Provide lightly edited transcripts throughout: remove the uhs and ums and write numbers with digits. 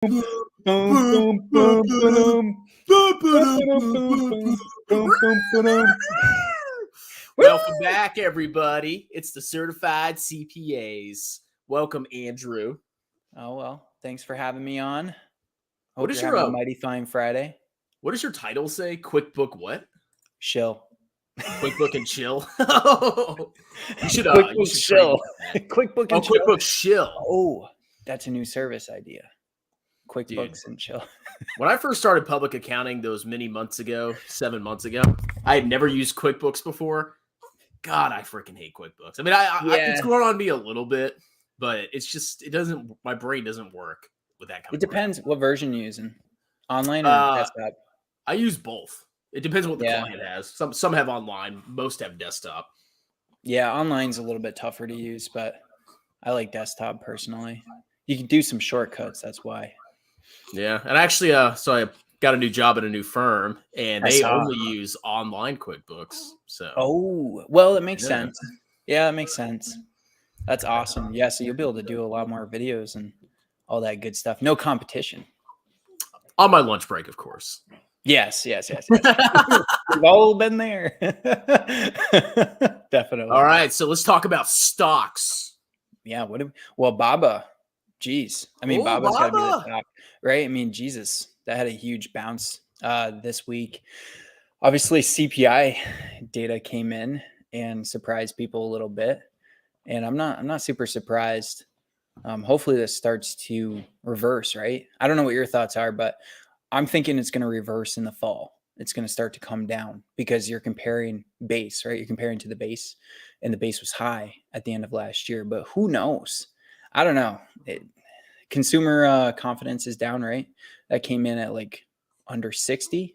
Boom, boom, boom, boom, boom. Welcome back, everybody. It's the certified CPAs. Welcome, Andrew. Oh, well, thanks for having me on. What Hope is you're your having a mighty fine Friday. what does your title say? QuickBook what? Chill. QuickBook and chill. You should QuickBooks chill. trademark that. QuickBook Oh, and chill. QuickBooks chill. Oh, that's a new service idea. Dude. QuickBooks and chill. When I first started public accounting those many months ago, 7 months ago, I had never used QuickBooks before. God, I freaking hate QuickBooks. I mean, it's going on me a little bit, but it's just my brain doesn't work with that kind It of depends what version you're using. Online or desktop? I use both. It depends what the Yeah. client has. Some have online, most have desktop. Yeah, online's a little bit tougher to use, but I like desktop personally. You can do some shortcuts, that's why. Yeah, and actually, so I got a new job at a new firm, and they only use online QuickBooks. So, oh, well, it makes sense. Yeah, it makes sense. That's awesome. Yeah, so you'll be able to do a lot more videos and all that good stuff. No competition. On my lunch break, of course. Yes. We've all been there. Definitely. All right, so let's talk about stocks. Yeah. Well, Baba. Geez. I mean, Baba's got to be the top, right? I mean, Jesus, that had a huge bounce this week. Obviously, CPI data came in and surprised people a little bit. And I'm not super surprised. Hopefully this starts to reverse, right? I don't know what your thoughts are, but I'm thinking it's going to reverse in the fall. It's going to start to come down because you're comparing base, right? You're comparing to the base, and the base was high at the end of last year. But who knows? I don't know. Consumer confidence is down, right? That came in at like under 60,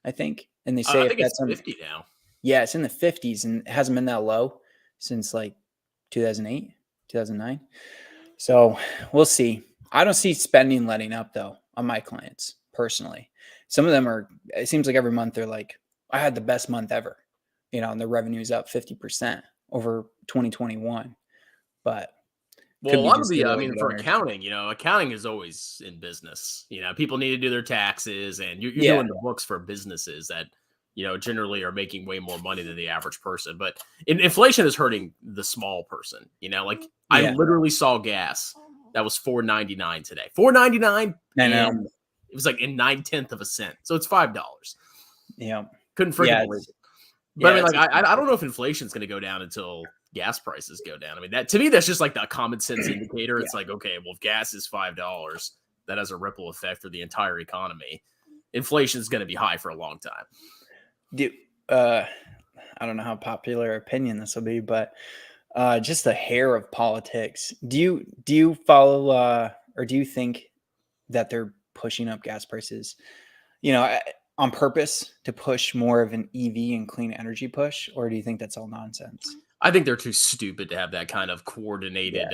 I think. And they say I think it's 50 now. Yeah, it's in the 50s, and it hasn't been that low since like 2008, 2009. So we'll see. I don't see spending letting up though on my clients personally. Some of them it seems like every month they're like, I had the best month ever, and their revenue is up 50% over 2021. But well, a lot of for accounting, accounting is always in business. People need to do their taxes, and you're doing the books for businesses that, generally are making way more money than the average person. But inflation is hurting the small person. I literally saw gas that was $4.99 today. $4.99. And it was like in 9/10 of a cent. So it's $5. Yeah. Couldn't freaking believe it. But I mean, I don't know if inflation is going to go down until gas prices go down. I mean, that to me, that's just like the common sense indicator. It's like, okay, well, if gas is $5, that has a ripple effect for the entire economy. Inflation is going to be high for a long time. I don't know how popular opinion this will be, but just the hair of politics. Do you follow or do you think that they're pushing up gas prices, on purpose to push more of an EV and clean energy push, or do you think that's all nonsense? I think they're too stupid to have that kind of coordinated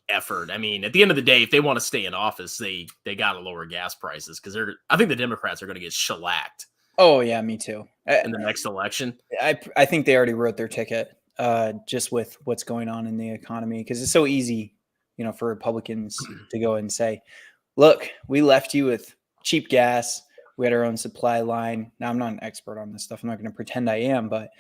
effort. I mean, at the end of the day, if they want to stay in office, they got to lower gas prices because I think the Democrats are going to get shellacked. Oh yeah, me too. In the next election, I think they already wrote their ticket, just with what's going on in the economy, because it's so easy, for Republicans to go and say, "Look, we left you with cheap gas. We had our own supply line." Now, I'm not an expert on this stuff. I'm not going to pretend I am, but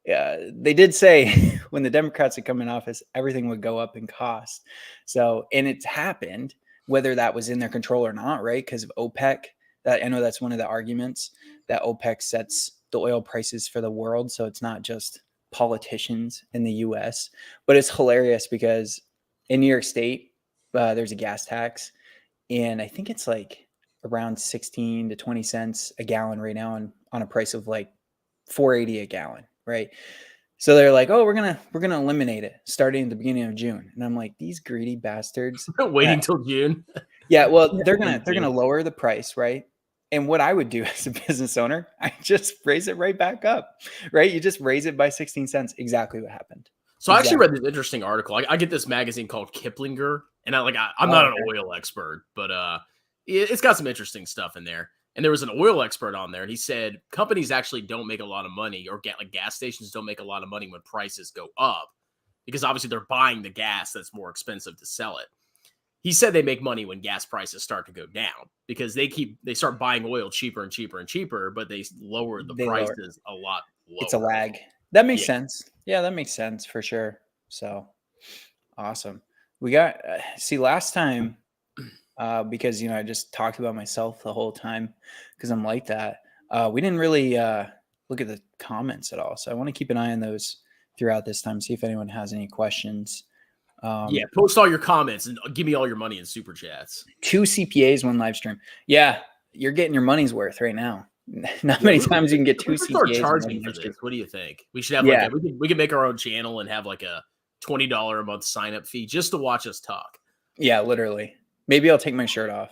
they did say when the Democrats had come in office, everything would go up in cost. So, and it's happened, whether that was in their control or not, right? Because of OPEC. I know that's one of the arguments, that OPEC sets the oil prices for the world. So it's not just politicians in the US, but it's hilarious because in New York State, there's a gas tax, and I think it's like around 16 to 20 cents a gallon right now on a price of like $4.80 a gallon, right? So they're like, "Oh, we're gonna eliminate it starting at the beginning of June," and I'm like, these greedy bastards waiting till June. Yeah, well, they're gonna lower the price, right? And what I would do as a business owner, I just raise it right back up, right? You just raise it by 16 cents. Exactly what happened. So I actually read this interesting article. I get this magazine called Kiplinger, and I'm not an oil expert, but it's got some interesting stuff in there. And there was an oil expert on there, and he said companies actually don't make a lot of money, or gas stations don't make a lot of money when prices go up, because obviously they're buying the gas that's more expensive to sell it. he said they make money when gas prices start to go down because they start buying oil cheaper and cheaper and cheaper, but they lower the prices a lot lower. It's a lag. That makes sense. Yeah, that makes sense for sure. So awesome. We got see last time because I just talked about myself the whole time because I'm like that. We didn't really look at the comments at all, so I want to keep an eye on those throughout this time. See if anyone has any questions. Post all your comments and give me all your money in super chats. 2 CPAs, 1 live stream. Yeah, you're getting your money's worth right now. Not many times you can get 2 CPAs. Start charging for this. What do you think? We should have we could make our own channel and have like a $20 a month sign up fee just to watch us talk. Yeah, literally. Maybe I'll take my shirt off.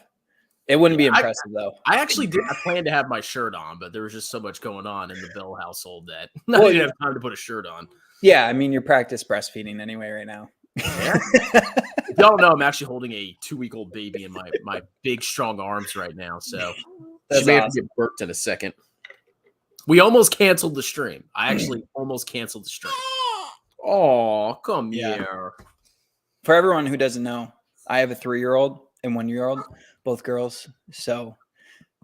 It wouldn't be impressive though. I actually did. I planned to have my shirt on, but there was just so much going on in the Bell household that I didn't have time to put a shirt on. Yeah, I mean, you're practice breastfeeding anyway right now. Yeah. If y'all know, I'm actually holding a 2-week-old baby in my big, strong arms right now. So she may have to get burped in a second. We almost canceled the stream. I actually almost canceled the stream. Oh, come here. For everyone who doesn't know, I have a 3-year-old and 1-year-old, both girls. So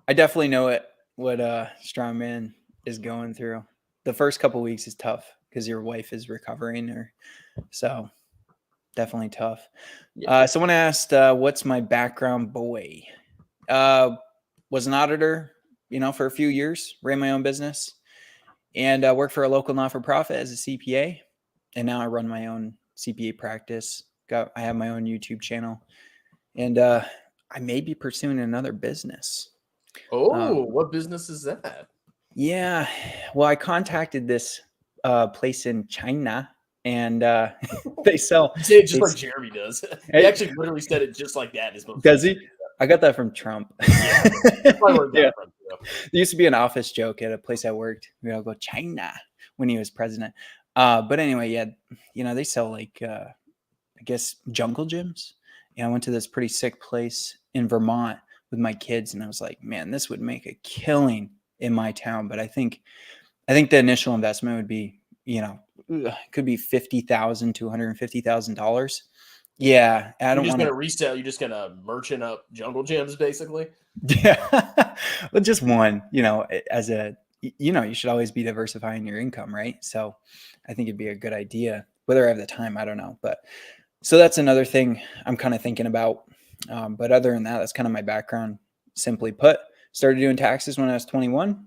I definitely know what Strongman is going through. The first couple of weeks is tough because your wife is recovering, so definitely tough. Someone asked, "What's my background, boy?" Was an auditor, for a few years. Ran my own business, and worked for a local not-for-profit as a CPA. And now I run my own CPA practice. I have my own YouTube channel, and I may be pursuing another business. Oh, what business is that? Yeah, well, I contacted this place in China, and they sell. You say it just like Jeremy does. He actually literally said it just like that. Does he? I got that from Trump. Yeah. There used to be an office joke at a place I worked. We all go China when he was president. But anyway, they sell like I guess jungle gyms. And I went to this pretty sick place in Vermont with my kids, and I was like, man, this would make a killing in my town. But I think the initial investment would be, could be $50,000 to $150,000. Yeah, I don't want to resell. You're just gonna merchant up jungle gyms, basically. Yeah, well, just one. As a you should always be diversifying your income, right? So, I think it'd be a good idea. Whether I have the time, I don't know. But so that's another thing I'm kind of thinking about. But other than that, that's kind of my background. Simply put, started doing taxes when I was 21.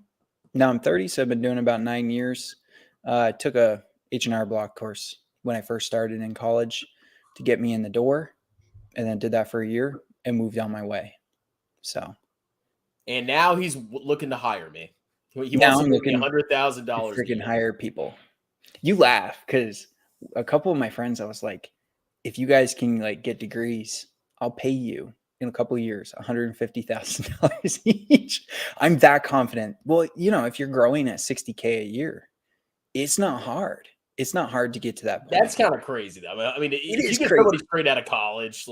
Now I'm 30, so I've been doing about 9 years. I took a H&R Block course when I first started in college to get me in the door, and then did that for a year and moved on my way. So, and now he's looking to hire me. He wants to give me $100,000. Freaking hire people. You laugh because a couple of my friends, I was like, if you guys can get degrees, I'll pay you in a couple of years $150,000 each. I'm that confident. Well, if you're growing at $60K a year, it's not hard. It's not hard to get to that point. That's kind of crazy, though. I mean, if you get somebody straight out of college,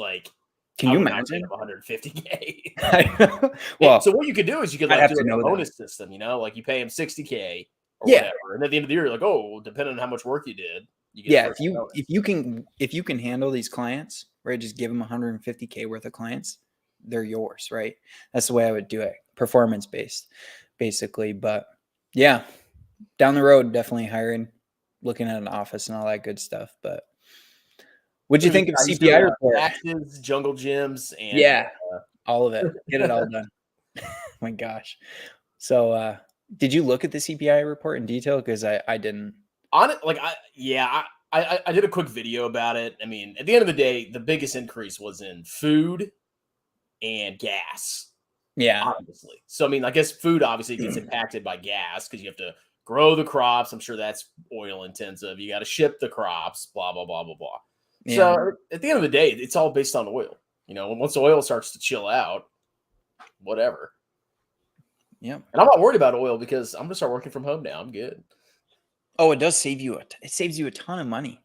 can you imagine $150K? Well, so what you could do is you could do a bonus system. You pay him $60K or whatever, and at the end of the year, you're like, oh, depending on how much work you did, you get if you can handle these clients, right? Just give them $150K worth of clients, they're yours, right? That's the way I would do it, performance based, basically. But yeah, down the road, definitely hiring, looking at an office and all that good stuff. But what'd you think of CPI report? Taxes, jungle gyms, and all of it. Get it all done. My gosh. So did you look at the CPI report in detail? Because I didn't. On it, I did a quick video about it. I mean, at the end of the day, the biggest increase was in food and gas. Yeah. Obviously. So I mean, I guess food obviously gets impacted by gas because you have to grow the crops. I'm sure that's oil intensive. You got to ship the crops, blah, blah, blah, blah, blah. Yeah. So at the end of the day, it's all based on oil. Once the oil starts to chill out, whatever. Yeah. And I'm not worried about oil because I'm going to start working from home now. I'm good. Oh, it does save you. It saves you a ton of money.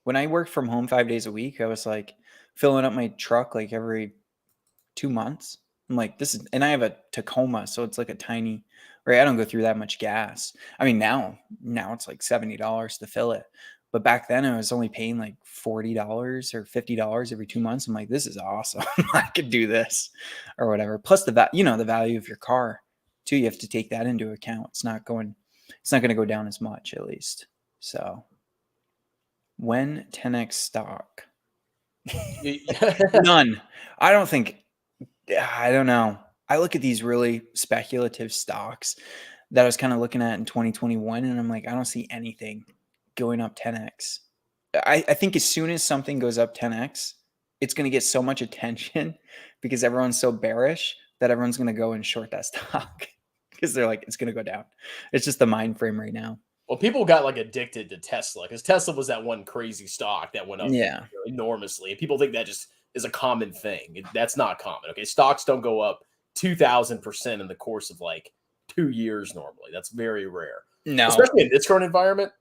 When I worked from home 5 days a week, I was filling up my truck every 2 months. I'm like, and I have a Tacoma, so it's a tiny, right? I don't go through that much gas. I mean, now it's $70 to fill it. But back then I was only paying like $40 or $50 every 2 months. I'm like, this is awesome. I could do this or whatever. Plus the value of your car too. You have to take that into account. It's not going to go down as much, at least. So when 10x stock, none. I don't know. I look at these really speculative stocks that I was kind of looking at in 2021, and I'm like, I don't see anything going up 10x. I think as soon as something goes up 10x, it's going to get so much attention because everyone's so bearish that everyone's going to go and short that stock because they're like, it's going to go down. It's just the mind frame right now. Well, people got like addicted to Tesla because Tesla was that one crazy stock that went up enormously. And people think that just is a common thing. That's not common. Okay. Stocks don't go up 2,000% in the course of like 2 years normally. That's very rare. No. Especially in this current environment,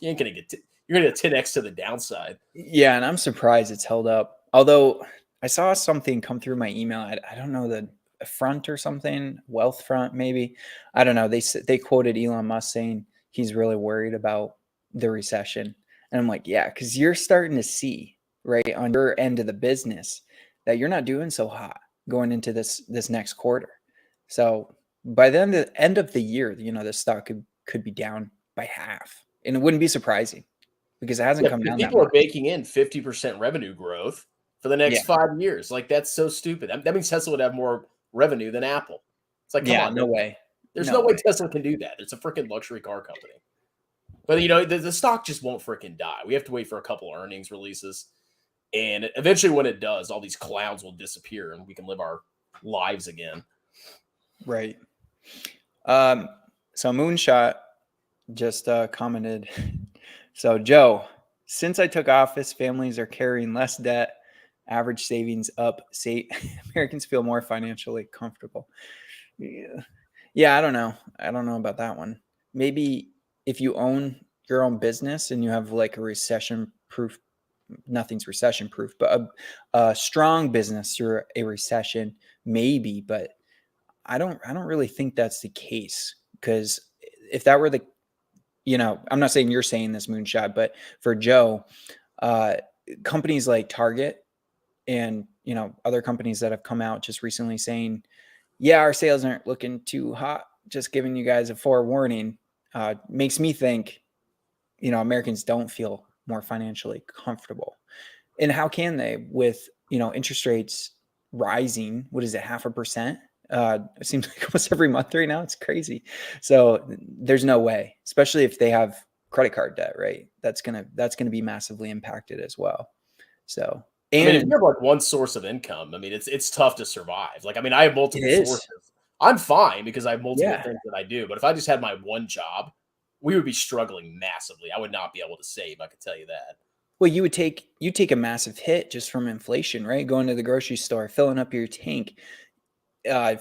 you ain't going to get you're going to get 10x to the downside. Yeah, and I'm surprised it's held up. Although I saw something come through my email. I don't know, the front or something, Wealth Front maybe. I don't know. They quoted Elon Musk saying he's really worried about the recession. And I'm like, yeah, because you're starting to see right on your end of the business that you're not doing so hot going into this next quarter. So by then the end of the year, the stock could be down by half. And it wouldn't be surprising because it hasn't come down that much. People are baking in 50% revenue growth for the next 5 years. Like, that's so stupid. That means Tesla would have more revenue than Apple. It's like, come on. No way. There's no way Tesla can do that. It's a freaking luxury car company. But, the stock just won't freaking die. We have to wait for a couple earnings releases. And eventually when it does, all these clowns will disappear and we can live our lives again. Right. So Moonshot just commented, so Joe, since I took office, families are carrying less debt, average savings up, Americans feel more financially comfortable. Yeah, I don't know. I don't know about that one. Maybe if you own your own business and you have like a recession-proof, nothing's recession-proof, but a strong business through a recession, maybe. But I don't really think that's the case, because if that were the, I'm not saying you're saying this, Moonshot, but for Joe, companies like Target and other companies that have come out just recently saying, yeah, our sales aren't looking too hot, just giving you guys a forewarning, makes me think, Americans don't feel more financially comfortable. And how can they, with, interest rates rising? What is it, 0.5%? It seems like almost every month right now. It's crazy. So there's no way, especially if they have credit card debt, right? That's gonna be massively impacted as well. So, and if you have like one source of income, it's tough to survive. Like, I have multiple sources. I'm fine because I have multiple things that I do. But if I just had my one job, we would be struggling massively. I would not be able to save. I can tell you that. Well, you take a massive hit just from inflation, right? Going to the grocery store, filling up your tank.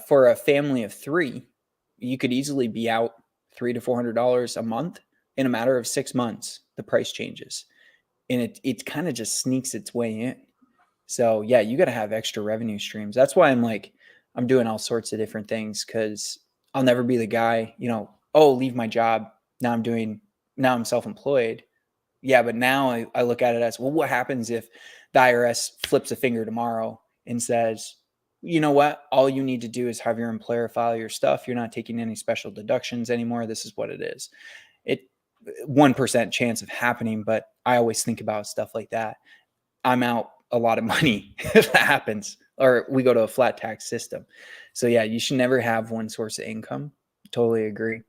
For a family of 3, you could easily be out $300 to $400 a month in a matter of 6 months. The price changes, and it kind of just sneaks its way in. So yeah, you got to have extra revenue streams. That's why I'm doing all sorts of different things, because I'll never be the guy, leave my job. Now I'm self-employed. Yeah, but now I look at it as, well, what happens if the IRS flips a finger tomorrow and says, you know what? All you need to do is have your employer file your stuff. You're not taking any special deductions anymore. This is what it is. 1% chance of happening, but I always think about stuff like that. I'm out a lot of money if that happens, or we go to a flat tax system. So yeah, you should never have one source of income. Totally agree.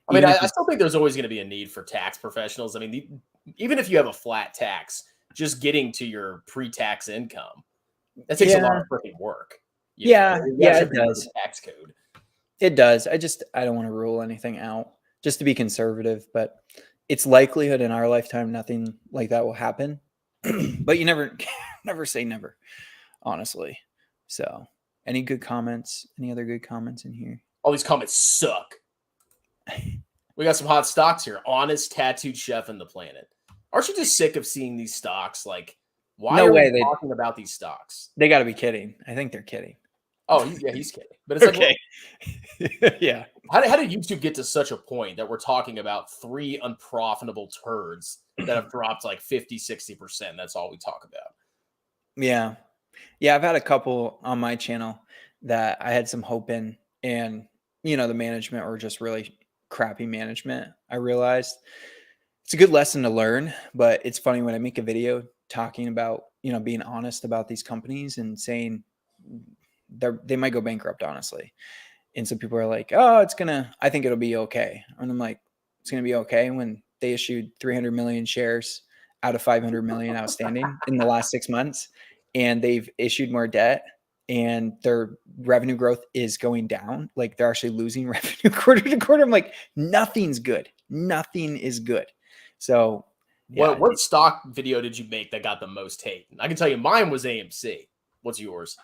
I still think there's always going to be a need for tax professionals. Even if you have a flat tax, just getting to your pre-tax income, that takes a lot of freaking work. It does. Tax code. It does. I don't want to rule anything out, just to be conservative, but it's likelihood in our lifetime nothing like that will happen. But you never say never, honestly. So, any good comments? Any other good comments in here? All these comments suck. We got some hot stocks here. Honest tattooed chef in the planet. Aren't you just sick of seeing these stocks? Like, why are we talking about these stocks? They got to be kidding. I think they're kidding. Oh, he's kidding. But it's okay. Yeah. How did YouTube get to such a point that we're talking about 3 unprofitable turds that have dropped like 50, 60%? That's all we talk about. Yeah. Yeah. I've had a couple on my channel that I had some hope in, and, the management or just really crappy management. I realized it's a good lesson to learn, but it's funny when I make a video talking about, being honest about these companies and saying they might go bankrupt, honestly. And some people are like, oh, I think it'll be okay. And I'm like, it's going to be okay when they issued 300 million shares out of 500 million outstanding in the last 6 months. And they've issued more debt and their revenue growth is going down. Like they're actually losing revenue quarter to quarter. I'm like, nothing's good. Nothing is good. So yeah. What stock video did you make that got the most hate? I can tell you mine was AMC. What's yours?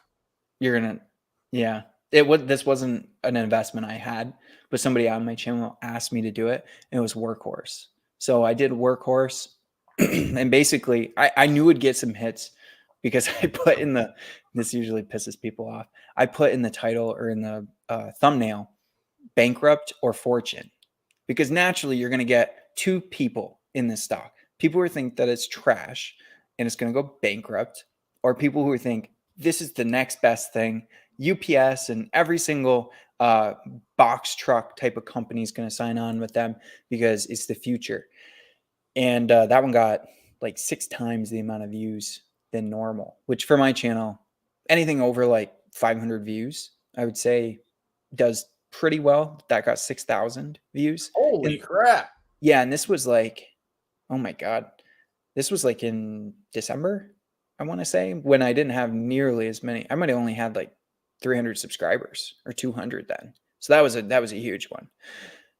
Yeah. This wasn't an investment I had, but somebody on my channel asked me to do it. And it was Workhorse. So I did Workhorse, and basically I knew it'd get some hits because I put in this usually pisses people off. I put in the title or in the thumbnail, bankrupt or fortune, because naturally you're going to get two people in this stock. People who think that it's trash and it's going to go bankrupt, or people who think this is the next best thing. UPS and every single box truck type of company is going to sign on with them because it's the future. And that one got like 6 times the amount of views than normal, which for my channel, anything over like 500 views, I would say does pretty well. That got 6,000 views. Holy crap. Yeah. And this was like, oh my God, this was like in December, I want to say, when I didn't have nearly as many. I might have only had like 300 subscribers or 200 then. So that was a huge one.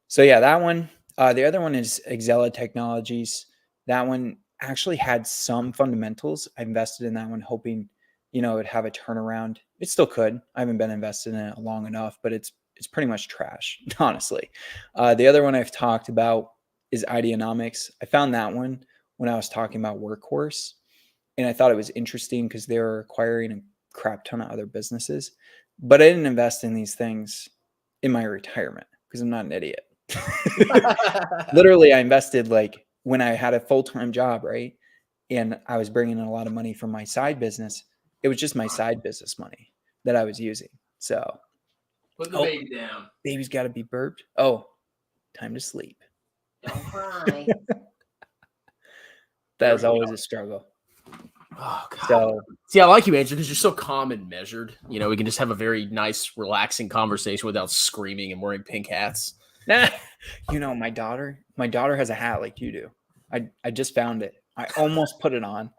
So yeah, that one. The other one is Exela Technologies. That one actually had some fundamentals. I invested in that one hoping, it'd have a turnaround. It still could. I haven't been invested in it long enough, but it's pretty much trash, honestly. The other one I've talked about is Ideanomics. I found that one when I was talking about Workhorse, and I thought it was interesting because they were acquiring a crap ton of other businesses. But I didn't invest in these things in my retirement because I'm not an idiot. Literally, I invested like when I had a full-time job, right? And I was bringing in a lot of money from my side business. It was just my side business money that I was using. So put the baby down. Baby's got to be burped. Oh, time to sleep. Don't cry. That is always a struggle. Oh God. So, see, I like you, Andrew, because you're so calm and measured. We can just have a very nice, relaxing conversation without screaming and wearing pink hats. My daughter has a hat like you do. I just found it. I almost put it on.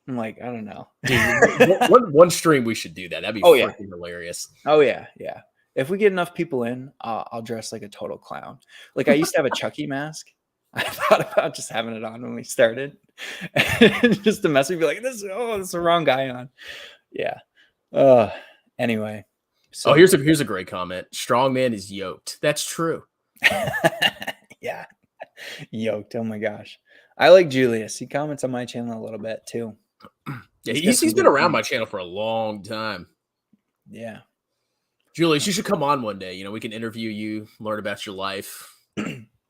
I'm like, I don't know. Dude, one stream we should do that. That'd be freaking hilarious. Oh yeah, yeah. If we get enough people in, I'll dress like a total clown. Like I used to have a Chucky mask. I thought about just having it on when we started, just to mess with me, like this is the wrong guy on. Yeah. Anyway. So here's a great comment. Strong man is yoked. That's true. Yeah. Yoked. Oh my gosh. I like Julius. He comments on my channel a little bit too. Yeah, he's been around my channel for a long time. Yeah. Julius, you should come on one day. We can interview you, learn about your life.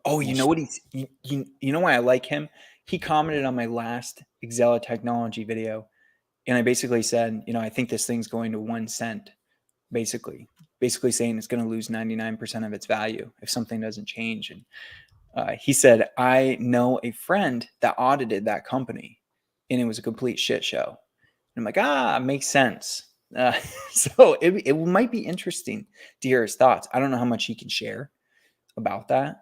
Oh, you know what you know why I like him? He commented on my last Exela Technology video, and I basically said, I think this thing's going to 1 cent, basically saying it's going to lose 99% of its value if something doesn't change. And he said, I know a friend that audited that company, and it was a complete shit show. And I'm like, makes sense. So it might be interesting to hear his thoughts. I don't know how much he can share about that.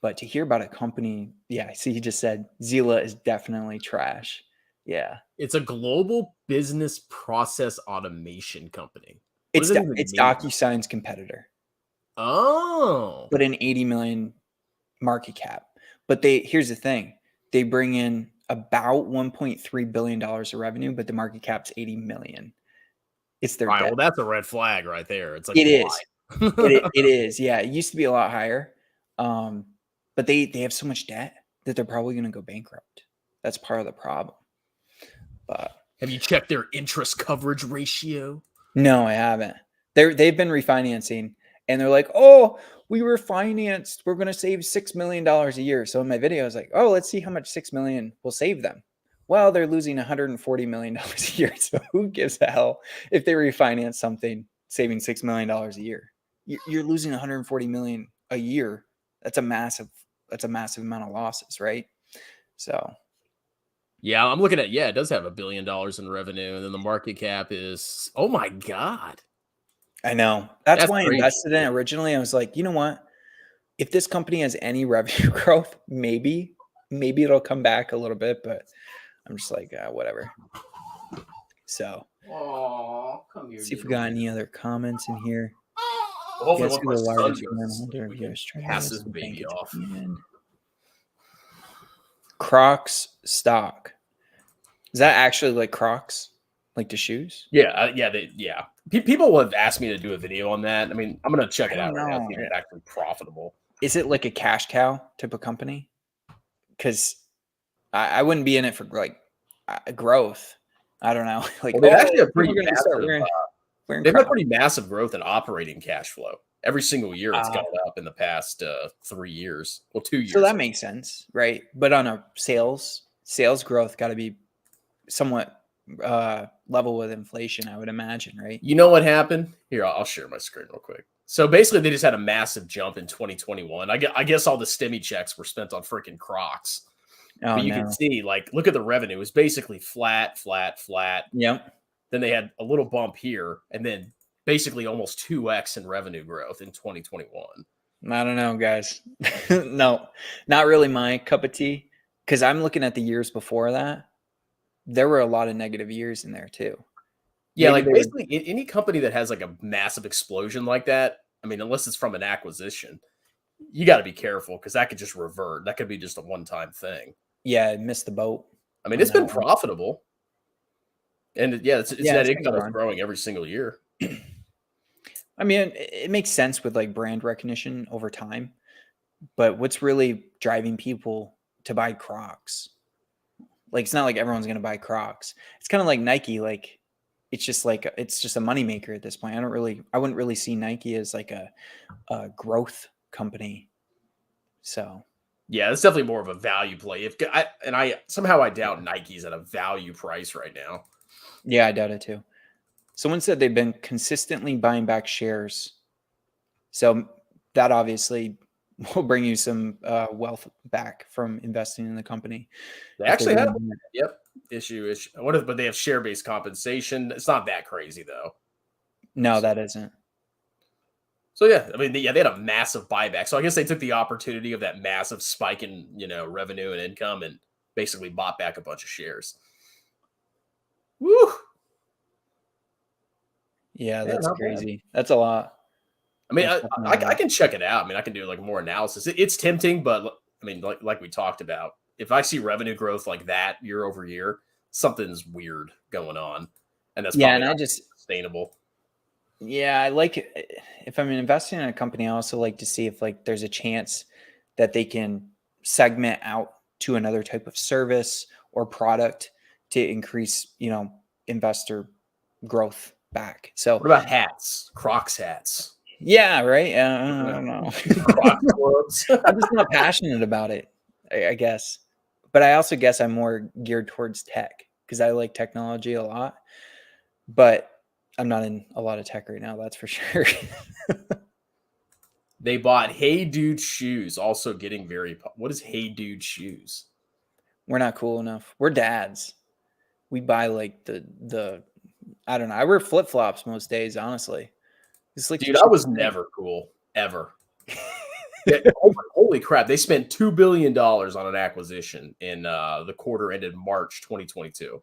But to hear about a company, yeah, I see he just said Zila is definitely trash. Yeah. It's a global business process automation company. It's DocuSign's competitor. Oh. But an 80 million market cap. But here's the thing. They bring in about $1.3 billion of revenue, but the market cap's 80 million. It's their debt. Well, that's a red flag right there. It's like it is. It is. Yeah. It used to be a lot higher. But they have so much debt that they're probably going to go bankrupt. That's part of the problem. But have you checked their interest coverage ratio? No, I haven't. They've been refinancing, and they're like, "Oh, we refinanced. We're going to save $6 million a year." So in my video, I was like, "Oh, let's see how much $6 million will save them." Well, they're losing $140 million a year. So who gives a hell if they refinance something saving $6 million a year? You're losing $140 million a year. That's a massive amount of losses, right? So yeah, I'm looking at, it does have $1 billion in revenue, and then the market cap is, oh my God. I know. That's why I crazy. invested in it originally. I was like, you know what? If this company has any revenue growth, maybe it'll come back a little bit, but I'm just like, whatever. So, Come here. see if we got any other comments in here. Hopefully, Guess once who my the son largest goes, shareholder of we can US pass Treasuries this baby Bank of off. Japan? Crocs stock. Is that actually like Crocs, like the shoes? Yeah, People have asked me to do a video on that. I mean, I'm gonna check it out right now. See if it's actually profitable. Is it like a cash cow type of company? Because I wouldn't be in it for like growth. I don't know. Like, well, they've actually have pretty people are gonna start massive. wearing They've had Crocs. pretty massive growth in operating cash flow. Every single year, it's gone up in the past 3 years. Well, 2 years. So that makes sense, right? But on a sales growth, got to be somewhat level with inflation, I would imagine, right? You know what happened? Here, I'll share my screen real quick. So basically, they just had a massive jump in 2021. I guess all the stimmy checks were spent on freaking Crocs. Oh, but you can see, like, look at the revenue. It was basically flat. Yep. Then they had a little bump here, and then basically almost 2x in revenue growth in 2021. I don't know, guys. No, not really my cup of tea. Because I'm looking at the years before that. There were a lot of negative years in there too. Yeah, maybe like basically any company that has like a massive explosion like that, I mean, unless it's from an acquisition, you got to be careful because that could just revert. That could be just a one-time thing. Yeah, I missed the boat. I mean, it's been profitable. And it's that income is growing every single year. I mean, it makes sense with like brand recognition over time. But what's really driving people to buy Crocs? Like, it's not like everyone's going to buy Crocs. It's kind of like Nike. Like, it's just a moneymaker at this point. I wouldn't really see Nike as like a growth company. So, yeah, it's definitely more of a value play. I somehow doubt Nike's at a value price right now. Yeah, I doubt it too. Someone said they've been consistently buying back shares. So that obviously will bring you some wealth back from investing in the company. They actually have issue. But they have share-based compensation. It's not that crazy though. No, that isn't. So yeah, I mean, they had a massive buyback. So I guess they took the opportunity of that massive spike in revenue and income and basically bought back a bunch of shares. Woo! Yeah, that's crazy. Bad. That's a lot. I mean, I can check it out. I mean, I can do like more analysis. It's tempting, but I mean, like we talked about, if I see revenue growth like that year over year, something's weird going on, and that's probably not sustainable. Yeah, I like it. If I'm investing in a company, I also like to see if like there's a chance that they can segment out to another type of service or product to increase, investor growth back. So what about hats? Crocs hats. Yeah, right. I don't know. I'm just not passionate about it, I guess. But I also guess I'm more geared towards tech because I like technology a lot. But I'm not in a lot of tech right now, that's for sure. They bought Hey Dude shoes, also getting very. What is Hey Dude shoes? We're not cool enough. We're dads. We buy like the I don't know. I wear flip flops most days, honestly. It's like, dude, I was never cool ever. Holy crap! They spent $2 billion on an acquisition in the quarter ended March 2022.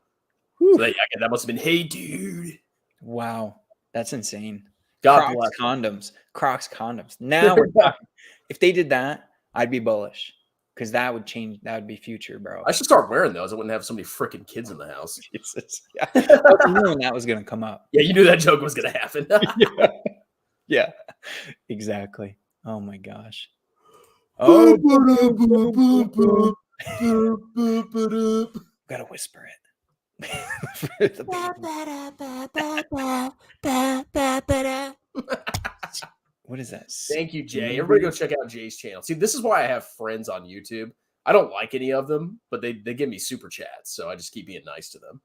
Whew. So that must have been Hey Dude. Wow, that's insane. God bless Crocs condoms. Now we're talking. If they did that, I'd be bullish because that would change. That would be future, bro. I should start wearing those. I wouldn't have so many freaking kids in the house. Jesus. Yeah. I knew that was going to come up. Yeah, you knew that joke was going to happen. Yeah, exactly. Oh my gosh. Oh, gotta whisper it. What is that? Thank you, Jay. Everybody go check out Jay's channel. See, this is why I have friends on YouTube. I don't like any of them, but they give me super chats, so I just keep being nice to them.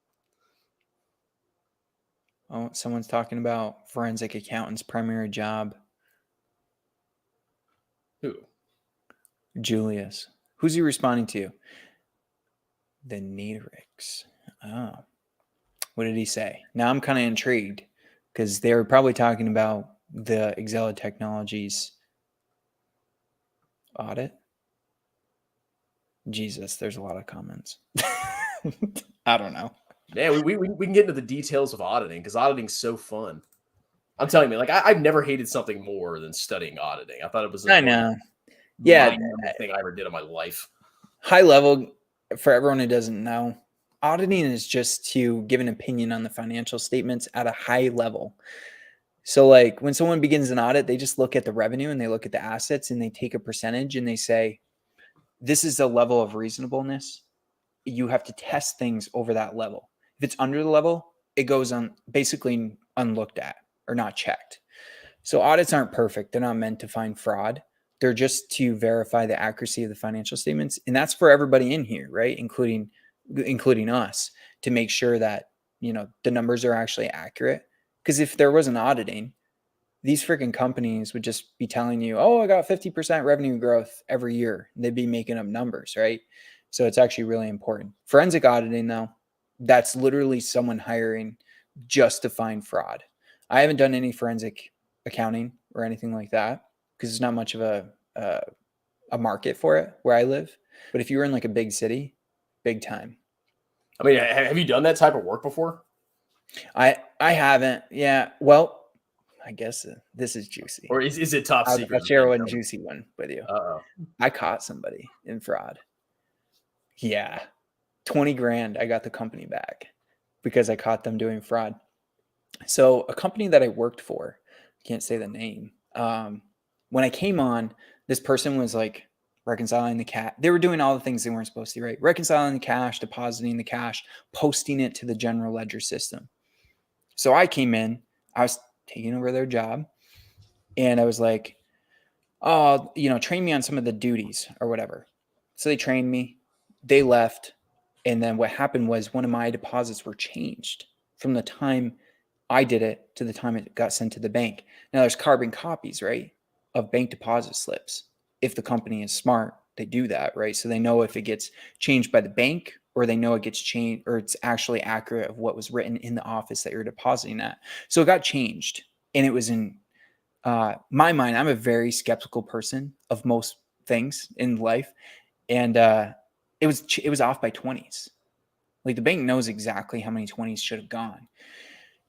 Oh, someone's talking about forensic accountant's primary job. Who? Julius. Who's he responding to? The Naderix. Oh. What did he say? Now I'm kind of intrigued because they were probably talking about the Exela Technologies audit. Jesus, there's a lot of comments. I don't know. Yeah, we can get into the details of auditing because auditing's so fun. I'm telling you, like I've never hated something more than studying auditing. I thought it was the most thing I ever did in my life. High level, for everyone who doesn't know, auditing is just to give an opinion on the financial statements at a high level. So like when someone begins an audit, they just look at the revenue and they look at the assets and they take a percentage and they say, this is the level of reasonableness. You have to test things over that level. If it's under the level, it goes on basically unlooked at or not checked. So audits aren't perfect. They're not meant to find fraud. They're just to verify the accuracy of the financial statements. And that's for everybody in here, right? Including us, to make sure that, the numbers are actually accurate. Because if there wasn't auditing, these freaking companies would just be telling you, oh, I got 50% revenue growth every year. They'd be making up numbers, right? So it's actually really important. Forensic auditing, though, that's literally someone hiring just to find fraud. I haven't done any forensic accounting or anything like that because there's not much of a market for it where I live. But if you were in like a big city, big time. I mean, have you done that type of work before? I haven't. Yeah. Well, I guess this is juicy. Or is it top secret? I'll share one juicy one with you. Uh-oh. I caught somebody in fraud. Yeah. 20 grand. I got the company back because I caught them doing fraud. So a company that I worked for, can't say the name. When I came on, this person was like reconciling the cash. They were doing all the things they weren't supposed to, right? Reconciling the cash, depositing the cash, posting it to the general ledger system. So I came in, I was taking over their job, and I was like, oh, train me on some of the duties or whatever. So they trained me, they left. And then what happened was one of my deposits were changed from the time I did it to the time it got sent to the bank. Now there's carbon copies, right, of bank deposit slips. If the company is smart, they do that, right? So they know if it gets changed by the bank or they know it gets changed or it's actually accurate of what was written in the office that you're depositing at. So it got changed, and it was in my mind. I'm a very skeptical person of most things in life, and it was off by 20s. Like the bank knows exactly how many 20s should have gone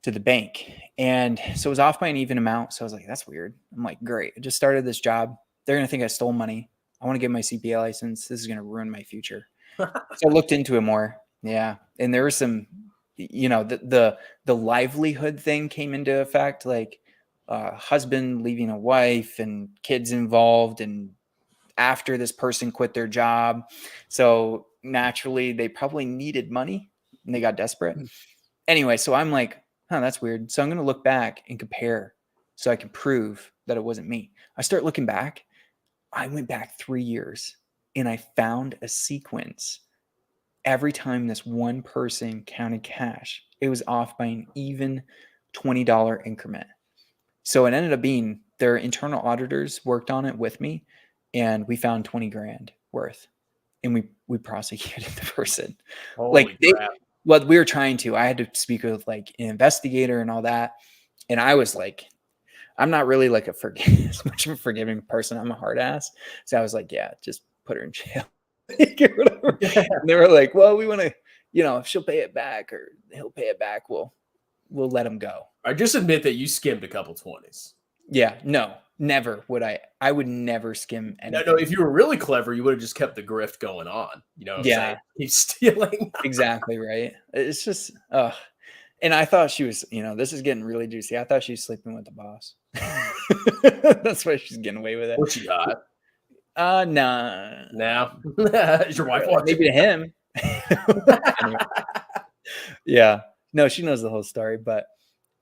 to the bank. And so it was off by an even amount. So I was like, that's weird. I'm like, great. I just started this job. They're going to think I stole money. I want to get my CPA license. This is going to ruin my future. So I looked into it more. Yeah. And there was some, the livelihood thing came into effect, like husband leaving a wife and kids involved, and after this person quit their job. So naturally they probably needed money and they got desperate. Anyway, so I'm like, that's weird. So I'm going to look back and compare so I can prove that it wasn't me. I start looking back. I went back 3 years and I found a sequence. Every time this one person counted cash, it was off by an even $20 increment. So it ended up being their internal auditors worked on it with me, and we found 20 grand worth, and we prosecuted the person. Holy crap. Well, we were trying to. I had to speak with like an investigator and all that, and I was like, I'm not really like as much of a forgiving person. I'm a hard ass, so I was like, yeah, just put her in jail. And they were like, well, we want to, if she'll pay it back or he'll pay it back, we'll let him go. I just admit that you skimmed a couple 20s. Yeah, no, never would I. I would never skim anything. No, if you were really clever, you would have just kept the grift going on. Yeah, he's stealing. Exactly right. It's just, and I thought she was, this is getting really juicy. I thought she was sleeping with the boss. That's why she's getting away with it. What she got? Nah. Now, is your wife watching? Maybe to him. Yeah. No, she knows the whole story, but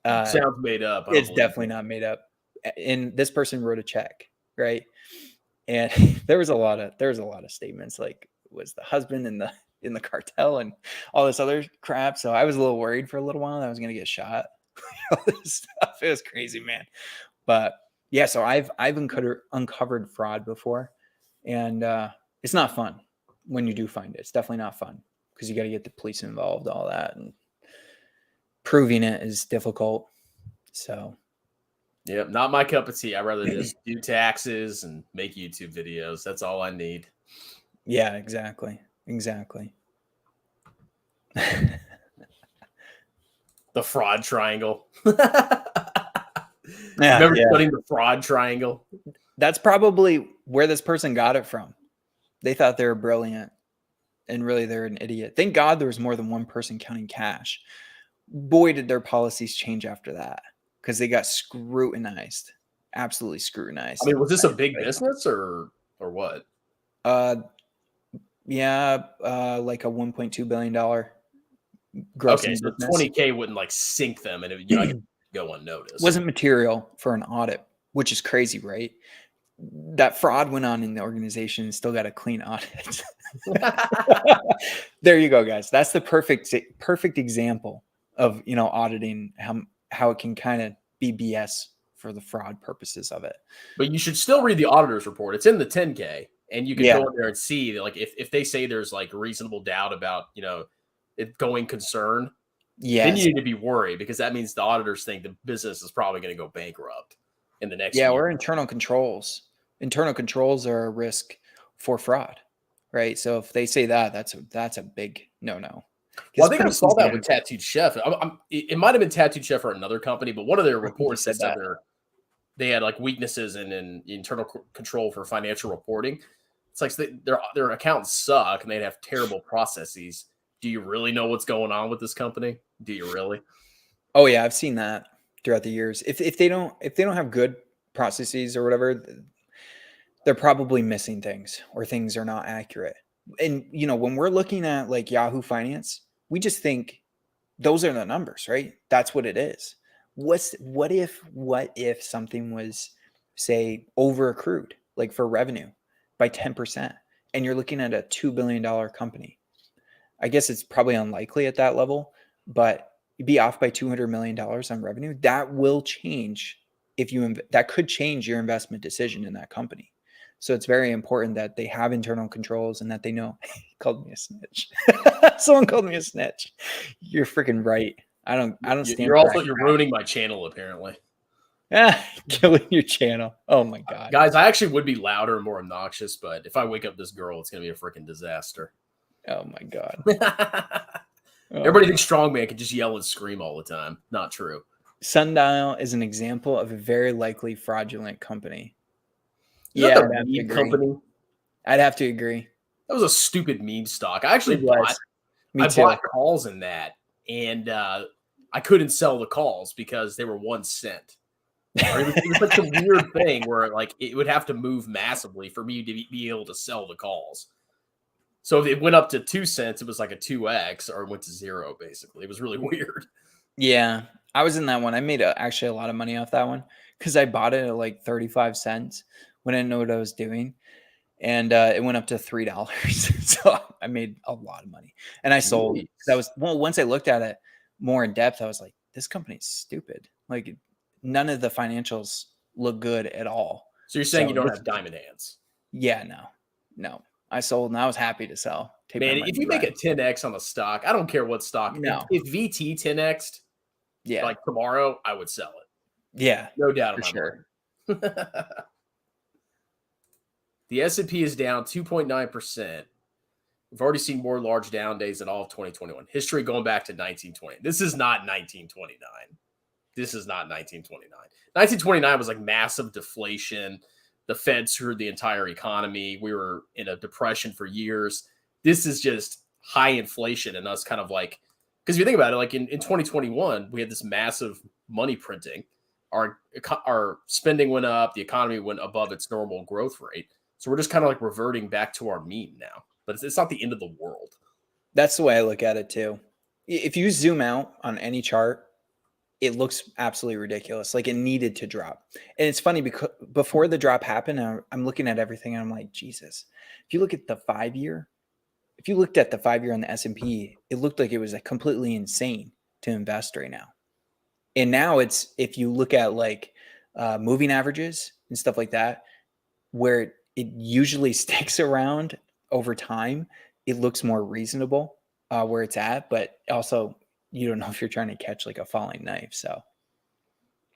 sounds made up. It's definitely not made up. And this person wrote a check, right? And there was a lot of statements like was the husband in the cartel and all this other crap. So I was a little worried for a little while that I was gonna get shot. All this stuff. It was crazy, man. But yeah, so I've uncovered fraud before, and it's not fun when you do find it. It's definitely not fun because you got to get the police involved, all that, and proving it is difficult. So, yep, not my cup of tea. I'd rather just do taxes and make YouTube videos. That's all I need. Yeah, exactly. The fraud triangle. Remember studying the fraud triangle? That's probably where this person got it from. They thought they were brilliant, and really they're an idiot. Thank God there was more than one person counting cash. Boy, did their policies change after that because they got scrutinized, absolutely scrutinized. I mean, was this a big business or what? Yeah, like a $1.2 billion gross. Okay, so $20K wouldn't like sink them, and it, you know, I could go unnoticed. Wasn't material for an audit, which is crazy, right? That fraud went on in the organization and still got a clean audit. There you go, guys. That's the perfect example of, you know, auditing, how it can kind of be BS for the fraud purposes of it. But you should still read the auditor's report. It's in the 10K, and you can go in there and see that, like, if they say there's like reasonable doubt about, you know, it going concern, then you need to be worried because that means the auditors think the business is probably going to go bankrupt in the next year. Or internal controls. Internal controls are a risk for fraud, right? So if they say that, that's a big no. Well, I think I saw that with Tattooed Chef. It might have been Tattooed Chef or another company, but one of their reports said that they had like weaknesses in internal control for financial reporting. It's like their accounts suck and they'd have terrible processes. Do you really know what's going on with this company? Do you really? Oh yeah, I've seen that throughout the years. If they don't have good processes or whatever, they're probably missing things or things are not accurate. And you know, when we're looking at like Yahoo Finance, we just think those are the numbers, right? That's what it is. What if something was, say, over accrued, like for revenue by 10%, and you're looking at a $2 billion company? I guess it's probably unlikely at that level, but you'd be off by $200 million on revenue. That will change that could change your investment decision in that company. So it's very important that they have internal controls and that they know. He called me a snitch. Someone called me a snitch. You're freaking right. I don't stand. You're ruining my channel apparently. Killing your channel. Oh my God. Guys, I actually would be louder and more obnoxious, but if I wake up this girl, it's gonna be a freaking disaster. Oh my God. Everybody thinks strongman can just yell and scream all the time. Not true. Sundial is an example of a very likely fraudulent company. I'd have to agree. That was a stupid meme stock. I actually bought calls in that, and I couldn't sell the calls because they were 1 cent. It was like some weird thing where like it would have to move massively for me to be able to sell the calls. So if it went up to 2 cents, it was like a 2x, or it went to 0, basically. It was really weird. Yeah, I was in that one. I made actually a lot of money off that one because I bought it at like 35 cents when I didn't know what I was doing. And it went up to $3. So I made a lot of money. And I sold. Once I looked at it more in depth, I was like, this company's stupid. Like none of the financials look good at all. So you're saying you don't have diamond hands? Yeah, no. I sold and I was happy to sell. Man, if you make a 10x on a stock, I don't care what stock. No. If VT 10x, like tomorrow, I would sell it. Yeah, no doubt about sure. The S&P is down 2.9%. We've already seen more large down days in all of 2021. History going back to 1920. This is not 1929. 1929 was like massive deflation. The Fed screwed the entire economy. We were in a depression for years. This is just high inflation and us kind of like, because if you think about it, like in 2021, we had this massive money printing. Our spending went up. The economy went above its normal growth rate. So we're just kind of like reverting back to our mean now. But it's not the end of the world. That's the way I look at it too. if you zoom out on any chart, it looks absolutely ridiculous. Like it needed to drop. And it's funny because before the drop happened, I'm looking at everything and I'm like, Jesus, if you look at the 5-year, if you looked at the 5-year on the S&P, it looked like it was like completely insane to invest right now. And now it's, if you look at like moving averages and stuff like that, where it usually sticks around over time, it looks more reasonable where it's at, but also you don't know if you're trying to catch like a falling knife. So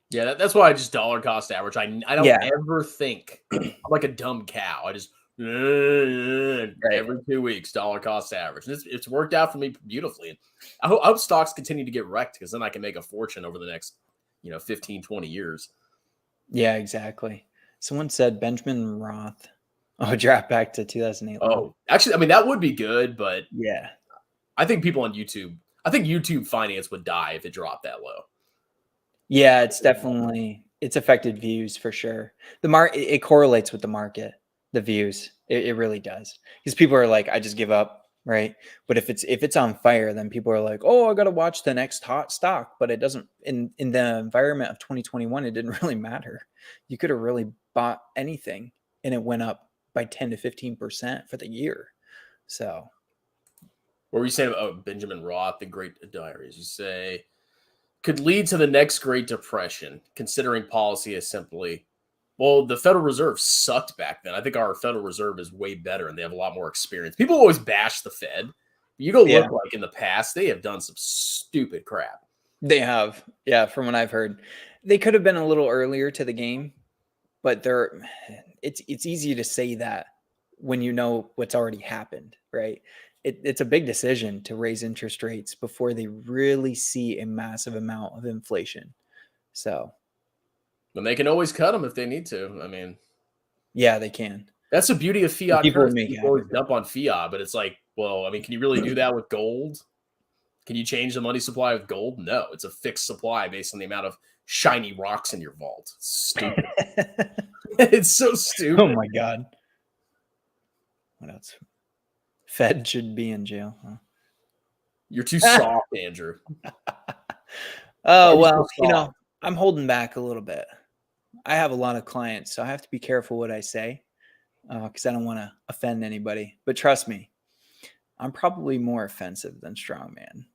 yeah, that's why I just dollar cost average. I don't ever think I'm like a dumb cow. I just every 2 weeks dollar cost average. And it's worked out for me beautifully. And I hope stocks continue to get wrecked because then I can make a fortune over the next 15, 20 years. Yeah, exactly. Someone said Benjamin Roth. Oh, drop back to 2008. Oh, actually, I mean, that would be good, but yeah, I think people on YouTube, I think YouTube finance would die if it dropped that low. Yeah, it's definitely, it's affected views for sure. The market, it correlates with the market, the views. It really does. Because people are like, I just give up, right? But if it's on fire, then people are like, oh, I got to watch the next hot stock. But it doesn't, in the environment of 2021, it didn't really matter. You could have really bought anything and it went up by 10 to 15% for the year. So what were you saying about Benjamin Roth, the Great Diaries? You say could lead to the next Great Depression, considering policy is simply, well, the Federal Reserve sucked back then. I think our Federal Reserve is way better and they have a lot more experience. People always bash the Fed. You go look like in the past, they have done some stupid crap. They have. Yeah, from what I've heard. They could have been a little earlier to the game, but it's easy to say that when you know what's already happened, right? It's a big decision to raise interest rates before they really see a massive amount of inflation. So, and they can always cut them if they need to. I mean, yeah, they can. That's the beauty of fiat currency. People always dump on fiat, but it's like, well, I mean, can you really do that with gold? Can you change the money supply with gold? No, it's a fixed supply based on the amount of shiny rocks in your vault. It's stupid. It's so stupid. Oh my God. What else? Fed should be in jail. Huh? You're too soft, Andrew. Oh, well, I'm holding back a little bit. I have a lot of clients, so I have to be careful what I say because I don't want to offend anybody. But trust me, I'm probably more offensive than strongman.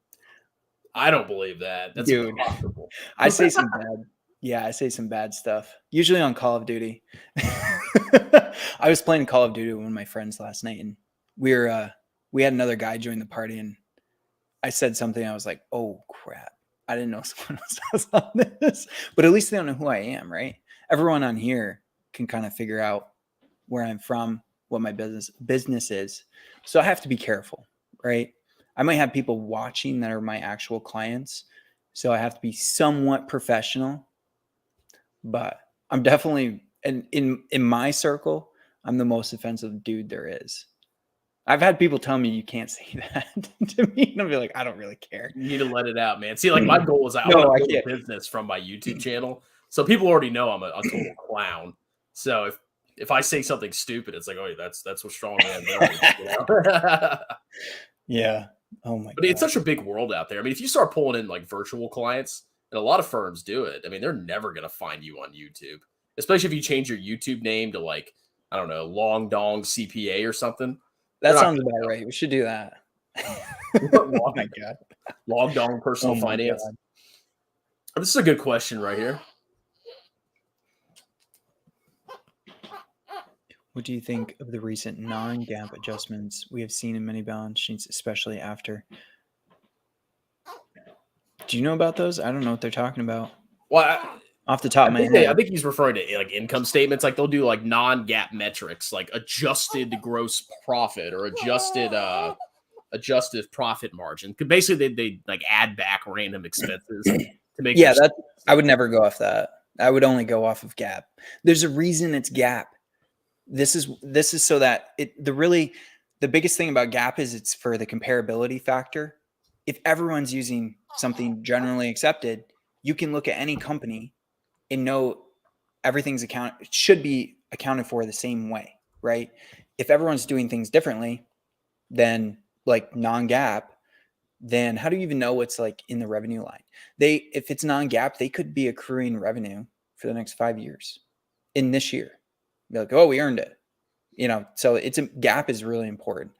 I don't believe that. That's impossible. I say some bad. Yeah, I say some bad stuff. Usually on Call of Duty. I was playing Call of Duty with one of my friends last night, and we had another guy join the party, and I said something. I was like, "Oh crap! I didn't know someone else was on this." But at least they don't know who I am, right? Everyone on here can kind of figure out where I'm from, what my business is. So I have to be careful, right? I might have people watching that are my actual clients, so I have to be somewhat professional. But I'm definitely, and in my circle, I'm the most offensive dude there is. I've had people tell me you can't say that to me, and I'll be like, I don't really care. You need to let it out, man. See, like my goal is I want to build a business from my YouTube channel, so people already know I'm a total clown. So if I say something stupid, it's like, oh, that's what strongman does. Yeah. Oh my God. But it's such a big world out there. I mean, if you start pulling in like virtual clients, and a lot of firms do it, I mean, they're never going to find you on YouTube, especially if you change your YouTube name to like, I don't know, Long Dong CPA or something. That sounds about right. We should do that. Oh my God. Long Dong personal finance. This is a good question right here. What do you think of the recent non-GAAP adjustments we have seen in many balance sheets, especially after? Do you know about those? I don't know what they're talking about. Well, off the top of my head, I think he's referring to like income statements. Like they'll do like non-GAAP metrics, like adjusted gross profit or adjusted profit margin. Basically, they like add back random expenses to make. Yeah, I would never go off that. I would only go off of GAAP. There's a reason it's GAAP. This is so that the biggest thing about GAAP is it's for the comparability factor. If everyone's using something generally accepted, you can look at any company and know everything's should be accounted for the same way, right? If everyone's doing things differently, then like non-GAAP, then how do you even know what's like in the revenue line? If it's non-GAAP, they could be accruing revenue for the next 5 years in this year. Be like, oh, we earned it. So GAAP is really important.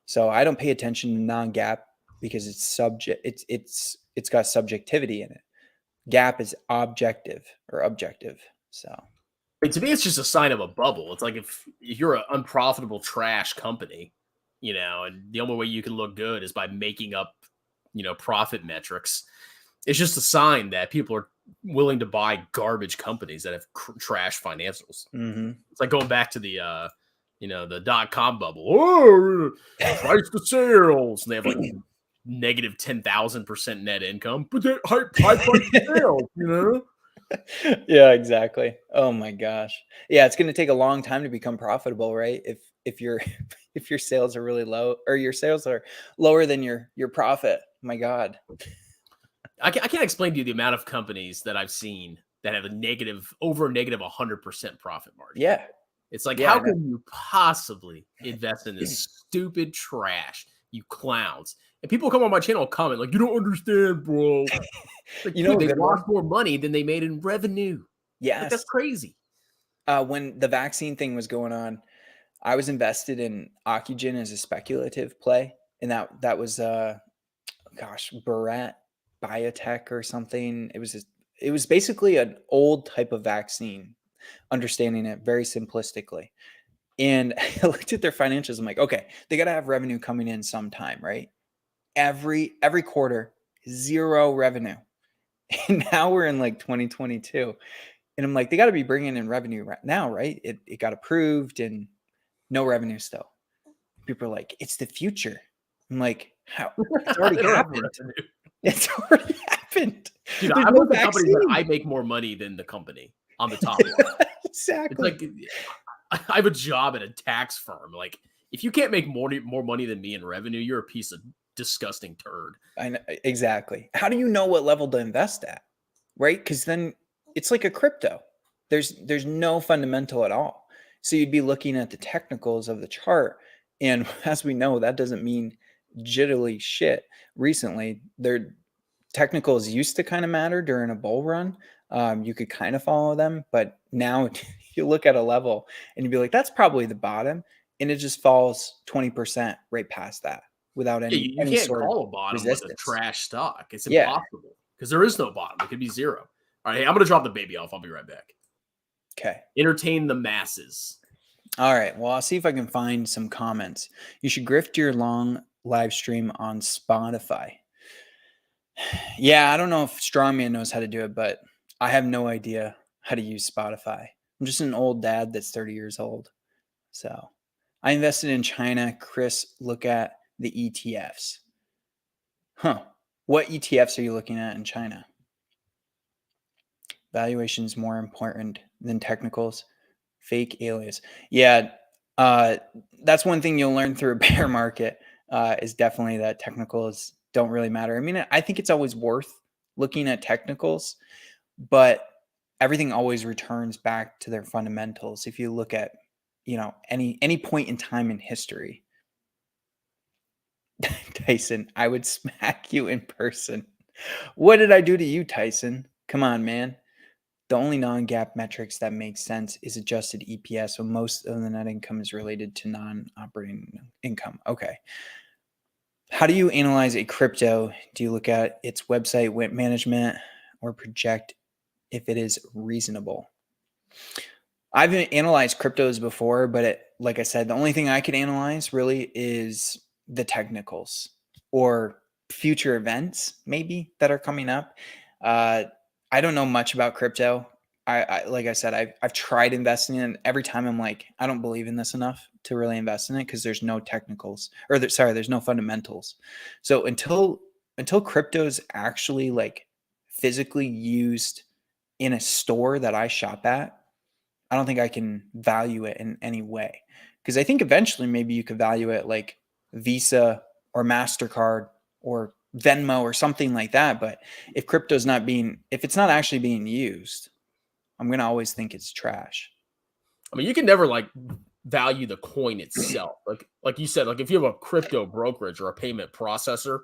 So I don't pay attention to non-GAAP because it's got subjectivity in it. GAAP is objective. So to me, it's just a sign of a bubble. It's like if you're an unprofitable trash company, and the only way you can look good is by making up, profit metrics. It's just a sign that people are willing to buy garbage companies that have trash financials. Mm-hmm. It's like going back to the, the .com bubble. Oh, price to sales. And they have like negative 10,000% net income, but they're high price to sales, Yeah, exactly. Oh my gosh. Yeah, it's going to take a long time to become profitable, right? If your if your sales are really low, or your sales are lower than your profit. My God. I can't explain to you the amount of companies that I've seen that have over negative 100% profit margin. Yeah. It's like, how can you possibly invest in this stupid trash, you clowns? And people come on my channel and comment like, you don't understand, bro. Like, dude, they lost more money than they made in revenue. Yes. Like, that's crazy. When the vaccine thing was going on, I was invested in Ocugen as a speculative play. And that was, Barat Biotech or something. It was basically an old type of vaccine, understanding it very simplistically. And I looked at their financials. I'm like, okay, they got to have revenue coming in sometime, right? Every quarter, zero revenue. And now we're in like 2022. And I'm like, they got to be bringing in revenue right now, right? It got approved and no revenue still. People are like, it's the future. I'm like, how? It's already happened. It's already happened. Dude, I work at companies that I make more money than the company on the top line. Exactly. It's like, I have a job at a tax firm. Like, if you can't make more money than me in revenue, you're a piece of disgusting turd. I know, exactly. How do you know what level to invest at? Right? Because then it's like a crypto. There's no fundamental at all. So you'd be looking at the technicals of the chart. And as we know, that doesn't mean jittily shit. Recently, their technicals used to kind of matter during a bull run. You could kind of follow them, but now you look at a level and you'd be like, that's probably the bottom. And it just falls 20% right past that without any, you any can't sort call of a bottom resistance. with a trash stock. It's impossible because there is no bottom. It could be zero. All right, hey, I'm going to drop the baby off. I'll be right back. Okay. Entertain the masses. All right. Well, I'll see if I can find some comments. You should grift your long live stream on Spotify. Yeah, I don't know if Strongman knows how to do it, but I have no idea how to use Spotify. I'm just an old dad that's 30 years old. So I invested in China. Chris, look at the ETFs. Huh. What ETFs are you looking at in China? Valuation is more important than technicals. Fake alias. Yeah, that's one thing you'll learn through a bear market is definitely that technicals don't really matter. I mean, I think it's always worth looking at technicals, but everything always returns back to their fundamentals. If you look at, any point in time in history. Tyson, I would smack you in person. What did I do to you, Tyson? Come on, man. The only non-GAAP metrics that make sense is adjusted EPS. So most of the net income is related to non-operating income. Okay. How do you analyze a crypto? Do you look at its website management or project if it is reasonable? I've analyzed cryptos before, but like I said, the only thing I could analyze really is the technicals or future events maybe that are coming up. I don't know much about crypto. I like I said, I've tried investing in it. Every time I'm like, I don't believe in this enough to really invest in it because there's no technicals there's no fundamentals. So until crypto's actually like physically used in a store that I shop at, I don't think I can value it in any way. Because I think eventually maybe you could value it like Visa or MasterCard or Venmo or something like that. But if if it's not actually being used, I'm going to always think it's trash. I mean, you can never like value the coin itself. Like you said, like if you have a crypto brokerage or a payment processor,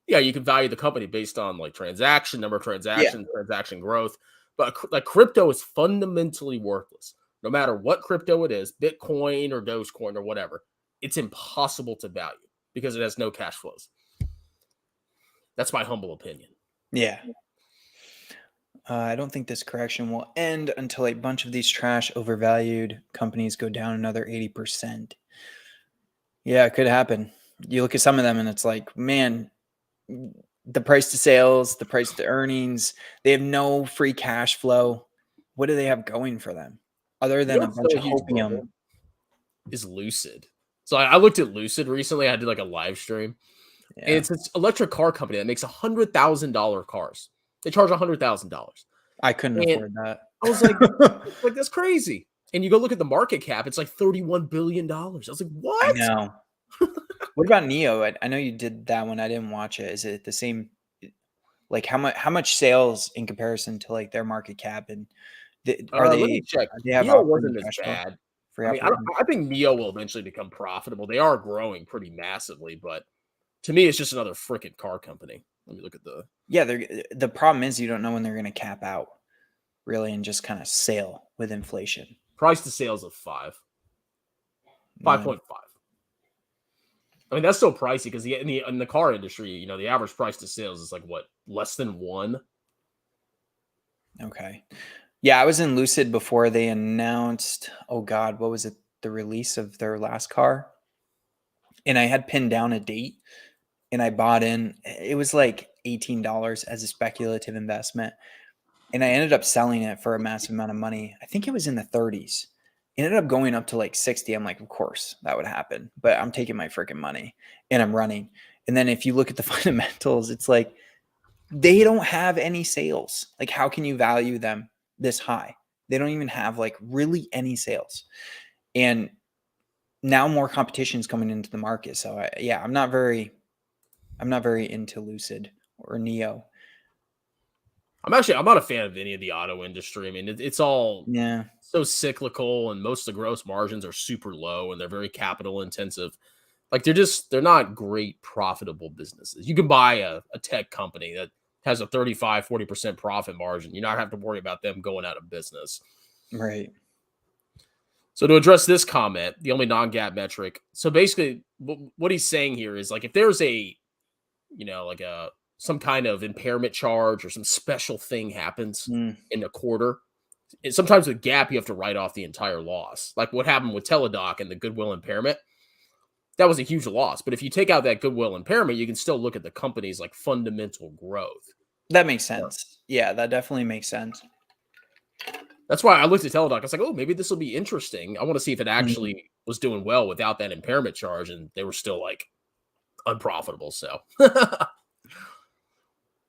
Yeah, you can value the company based on like number of transactions, transaction growth. But like crypto is fundamentally worthless. No matter what crypto it is, Bitcoin or Dogecoin or whatever, it's impossible to value because it has no cash flows. That's my humble opinion. Yeah. I don't think this correction will end until a bunch of these trash, overvalued companies go down another 80%. Yeah, it could happen. You look at some of them and it's like, man, the price to sales, the price to earnings, they have no free cash flow. What do they have going for them other than a bunch of hopium? Is Lucid. So I looked at Lucid recently. I did like a live stream. Yeah. And it's an electric car company that makes $100,000 cars. They charge $100,000. I couldn't afford that. I was like, that's crazy. And you go look at the market cap, it's like $31 billion. I was like, what? I know. What about Neo? I know you did that one. I didn't watch it. Is it the same? Like how much sales in comparison to like their market cap? And are they? Let me check. They have Neo wasn't as bad. I mean, I think Neo will eventually become profitable. They are growing pretty massively, but to me, it's just another freaking car company. Let me look at the. Yeah, the problem is you don't know when they're going to cap out, really, and just kind of sail with inflation. Price to sales of 5.5. I mean, that's still pricey because in the car industry, you know, the average price to sales is like what, less than 1. Okay. Yeah, I was in Lucid before they announced, oh God, what was it? The release of their last car. And I had pinned down a date and I bought in. It was like $18 as a speculative investment. And I ended up selling it for a massive amount of money. I think it was in the 30s. It ended up going up to like 60. I'm like, of course that would happen, but I'm taking my freaking money and I'm running. And then if you look at the fundamentals, it's like they don't have any sales. Like, how can you value them this high? They don't even have like really any sales. And now more competition is coming into the market. So I'm not very into Lucid or Neo. I'm not a fan of any of the auto industry. I mean, it's all so cyclical, and most of the gross margins are super low, and they're very capital intensive. Like they're not great profitable businesses. You can buy a tech company that has a 35-40% profit margin. You not have to worry about them going out of business. Right. So to address this comment, the only non-GAAP metric. So basically what he's saying here is like, if there's some kind of impairment charge or some special thing happens in a quarter, and sometimes with GAAP, you have to write off the entire loss. Like what happened with Teladoc and the goodwill impairment. That was a huge loss. But if you take out that goodwill impairment, you can still look at the company's like fundamental growth. That makes sense. Yeah, that definitely makes sense. That's why I looked at Teladoc. I was like, oh, maybe this will be interesting. I want to see if it actually was doing well without that impairment charge. And they were still like unprofitable. So, man,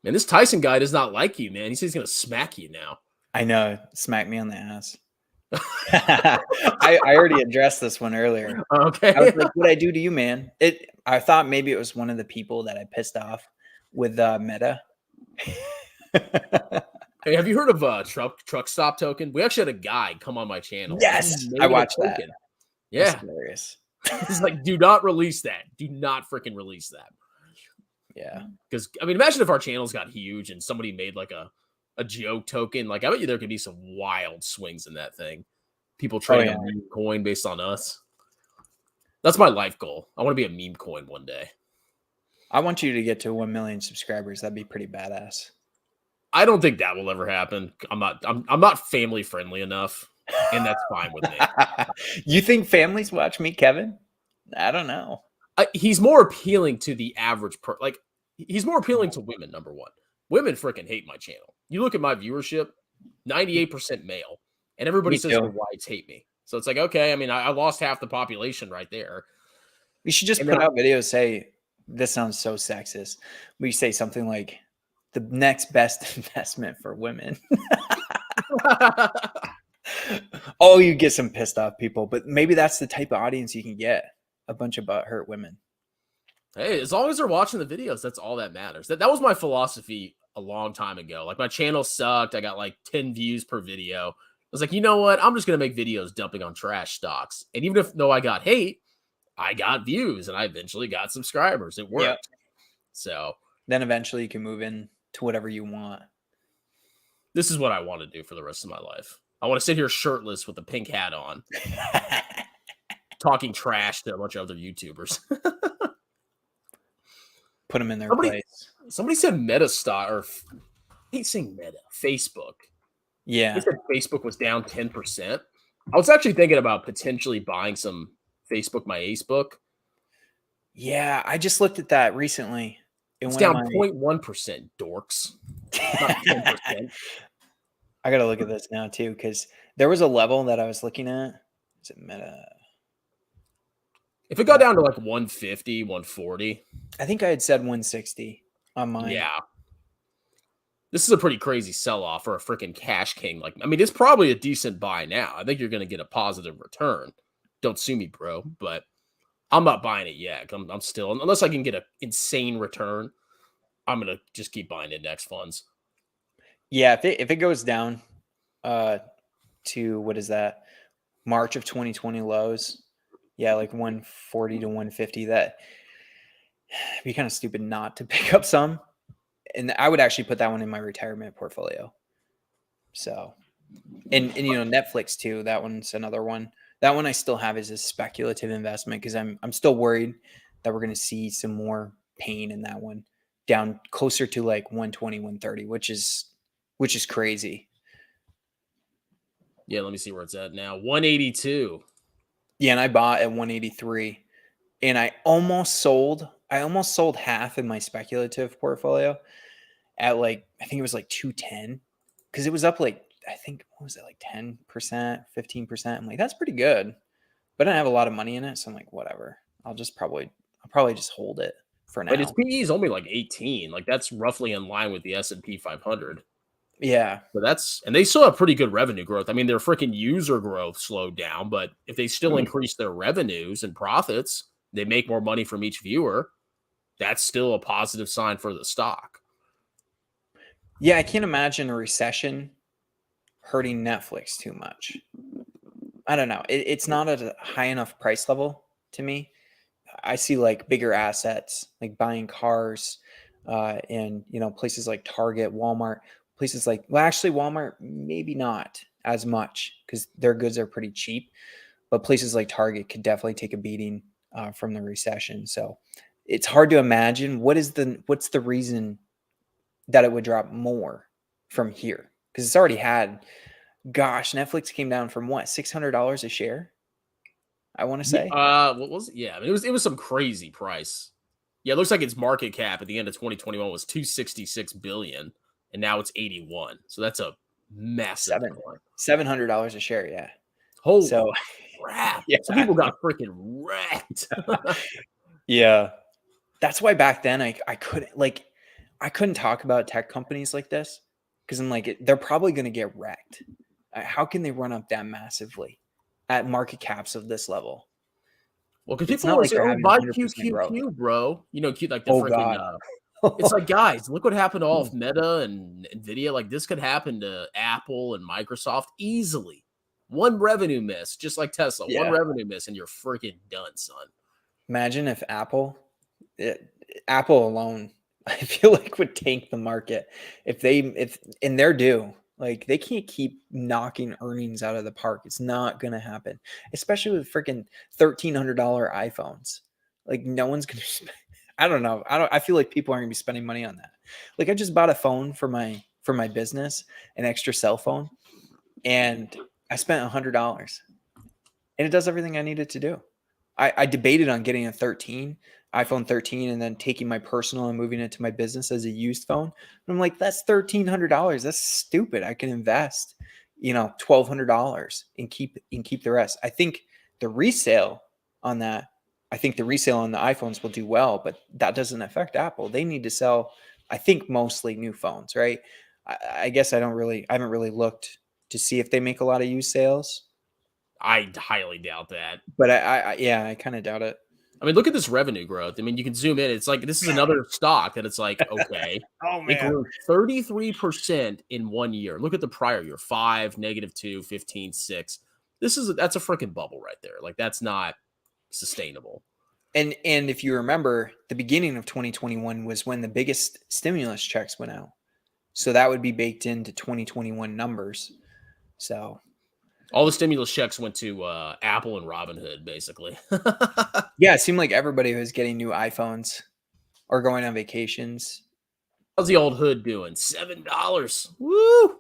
this Tyson guy does not like you, man. He says he's going to smack you now. I know. Smack me on the ass. I already addressed this one earlier. Okay. I was like, what'd I do to you, man? I thought maybe it was one of the people that I pissed off with Meta. Hey, have you heard of truck stop token? We actually had a guy come on my channel. Yes, I watched that. Yeah. That's hilarious. He's like, do not release that. Do not freaking release that. Yeah. Because, I mean, imagine if our channels got huge and somebody made like a joke token. Like, I bet you there could be some wild swings in that thing. People trading a meme coin based on us. That's my life goal. I want to be a meme coin one day. I want you to get to 1 million subscribers. That'd be pretty badass. I don't think that will ever happen. I'm not family friendly enough, and that's fine with me. You think families watch me, Kevin? I don't know. He's more appealing to the average he's more appealing to women, number one. Women freaking hate my channel. You look at my viewership, 98% male, and everybody says the whites hate me. So it's like, okay, I mean, I lost half the population right there. We should just put out videos, say, this sounds so sexist. We say something like, the next best investment for women. Oh, you get some pissed off people, but maybe that's the type of audience you can get. A bunch of butthurt women. Hey, as long as they're watching the videos, that's all that matters. That was my philosophy a long time ago. Like, my channel sucked. I got like 10 views per video. I was like, you know what? I'm just going to make videos dumping on trash stocks. And even though I got hate, I got views and I eventually got subscribers. It worked. Yep. So Then eventually you can move in to whatever you want. This is what I want to do for the rest of my life. I want to sit here shirtless with a pink hat on, talking trash to a bunch of other YouTubers. Put them in their place. Somebody said Meta stock, or he's saying Meta, Facebook. Yeah. He said Facebook was down 10%. I was actually thinking about potentially buying some Facebook My Ace book. Yeah, I just looked at that recently. It's down 0.1%, dorks. Not 10%. I got to look at this now too, because there was a level that I was looking at. Is it Meta? If it got down to like 150, 140. I think I had said 160 on mine. Yeah. This is a pretty crazy sell-off for a freaking cash king. Like, I mean, it's probably a decent buy now. I think you're going to get a positive return. Don't sue me, bro, but I'm not buying it yet. I'm still, unless I can get an insane return, I'm going to just keep buying index funds. Yeah, if it goes down to, what is that, March of 2020 lows, yeah, like 140 to 150, that it'd be kind of stupid not to pick up some. And I would actually put that one in my retirement portfolio. So, and Netflix too, that one's another one. That one I still have as a speculative investment because I'm still worried that we're going to see some more pain in that one, down closer to like 120, 130, which is crazy. Yeah, let me see where it's at now. 182. Yeah, and I bought at 183, and I almost sold half in my speculative portfolio at I think it was like 210, because it was up I think, what was it, like 10%, 15%. I'm like, that's pretty good. But I don't have a lot of money in it, so I'm like, whatever. I'll probably just hold it for now. But its PE is only like 18. Like, that's roughly in line with the S&P 500. Yeah. So and they still have pretty good revenue growth. I mean, their freaking user growth slowed down, but if they still increase their revenues and profits, they make more money from each viewer. That's still a positive sign for the stock. Yeah, I can't imagine a recession hurting Netflix too much. I don't know. It's not at a high enough price level to me. I see like bigger assets, like buying cars, and places like Target, Walmart, places like, well, actually Walmart, maybe not as much because their goods are pretty cheap, but places like Target could definitely take a beating from the recession. So it's hard to imagine what's the reason that it would drop more from here, because it's already had. Gosh, Netflix came down from what, $600 a share, I want to say. What was it? Yeah, I mean, it was some crazy price. Yeah, it looks like its market cap at the end of 2021 was 266 billion, and now it's 81. So that's a massive decline. $700 a share, yeah. Holy crap! Yeah. Some people got freaking wrecked. Yeah, that's why back then I couldn't talk about tech companies like this, because I'm like, they're probably going to get wrecked. How can they run up that massively at market caps of this level? Well, because people always say, "Oh, buy QQQ, bro." Like the freaking. It's like, guys, look what happened to all of Meta and Nvidia. Like, this could happen to Apple and Microsoft easily. One revenue miss, just like Tesla. Yeah. One revenue miss, and you're freaking done, son. Imagine if Apple alone, I feel like, would tank the market if they're due. Like, they can't keep knocking earnings out of the park. It's not going to happen, especially with freaking $1,300 iPhones. Like, no one's going to I don't know. I feel like people aren't going to be spending money on that. Like, I just bought a phone for my business, an extra cell phone, and I spent $100, and it does everything I need it to do. I debated on getting a iPhone 13 and then taking my personal and moving it to my business as a used phone. And I'm like, that's $1,300. That's stupid. I can invest, $1,200 and keep the rest. I think the resale on the iPhones will do well, but that doesn't affect Apple. They need to sell, I think, mostly new phones, right? I guess I haven't really looked to see if they make a lot of used sales. I highly doubt that. But I kind of doubt it. I mean, look at this revenue growth. I mean, you can zoom in. It's like, this is another stock that it's like, okay. Oh, man. It grew 33% in 1 year. Look at the prior year, 5, -2, 15, 6. That's a freaking bubble right there. Like, that's not sustainable. And if you remember, the beginning of 2021 was when the biggest stimulus checks went out. So that would be baked into 2021 numbers. So all the stimulus checks went to Apple and Robinhood, basically. Yeah, it seemed like everybody was getting new iPhones or going on vacations. How's the old hood doing? $7. Woo!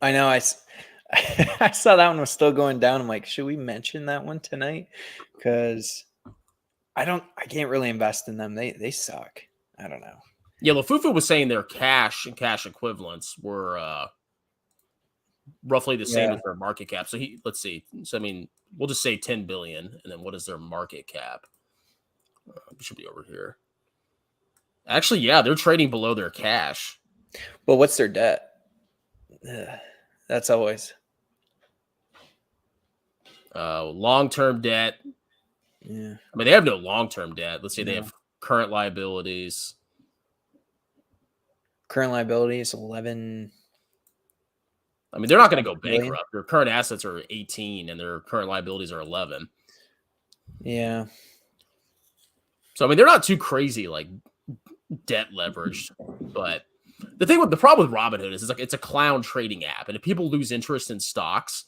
I know. I saw that one was still going down. I'm like, should we mention that one tonight? Because I can't really invest in them. They suck. I don't know. Yeah, Lafufu was saying their cash and cash equivalents were roughly the same as their market cap. So let's see. So I mean, we'll just say 10 billion, and then what is their market cap? It should be over here. Actually, yeah, they're trading below their cash. But what's their debt? That's always long-term debt. Yeah. I mean, they have no long-term debt. Let's say they have current liabilities. Current liabilities 11. I mean, they're not going to go bankrupt. Their current assets are 18 and their current liabilities are 11. Yeah. So I mean, they're not too crazy like debt leveraged, but the problem with Robinhood is it's a clown trading app, and if people lose interest in stocks,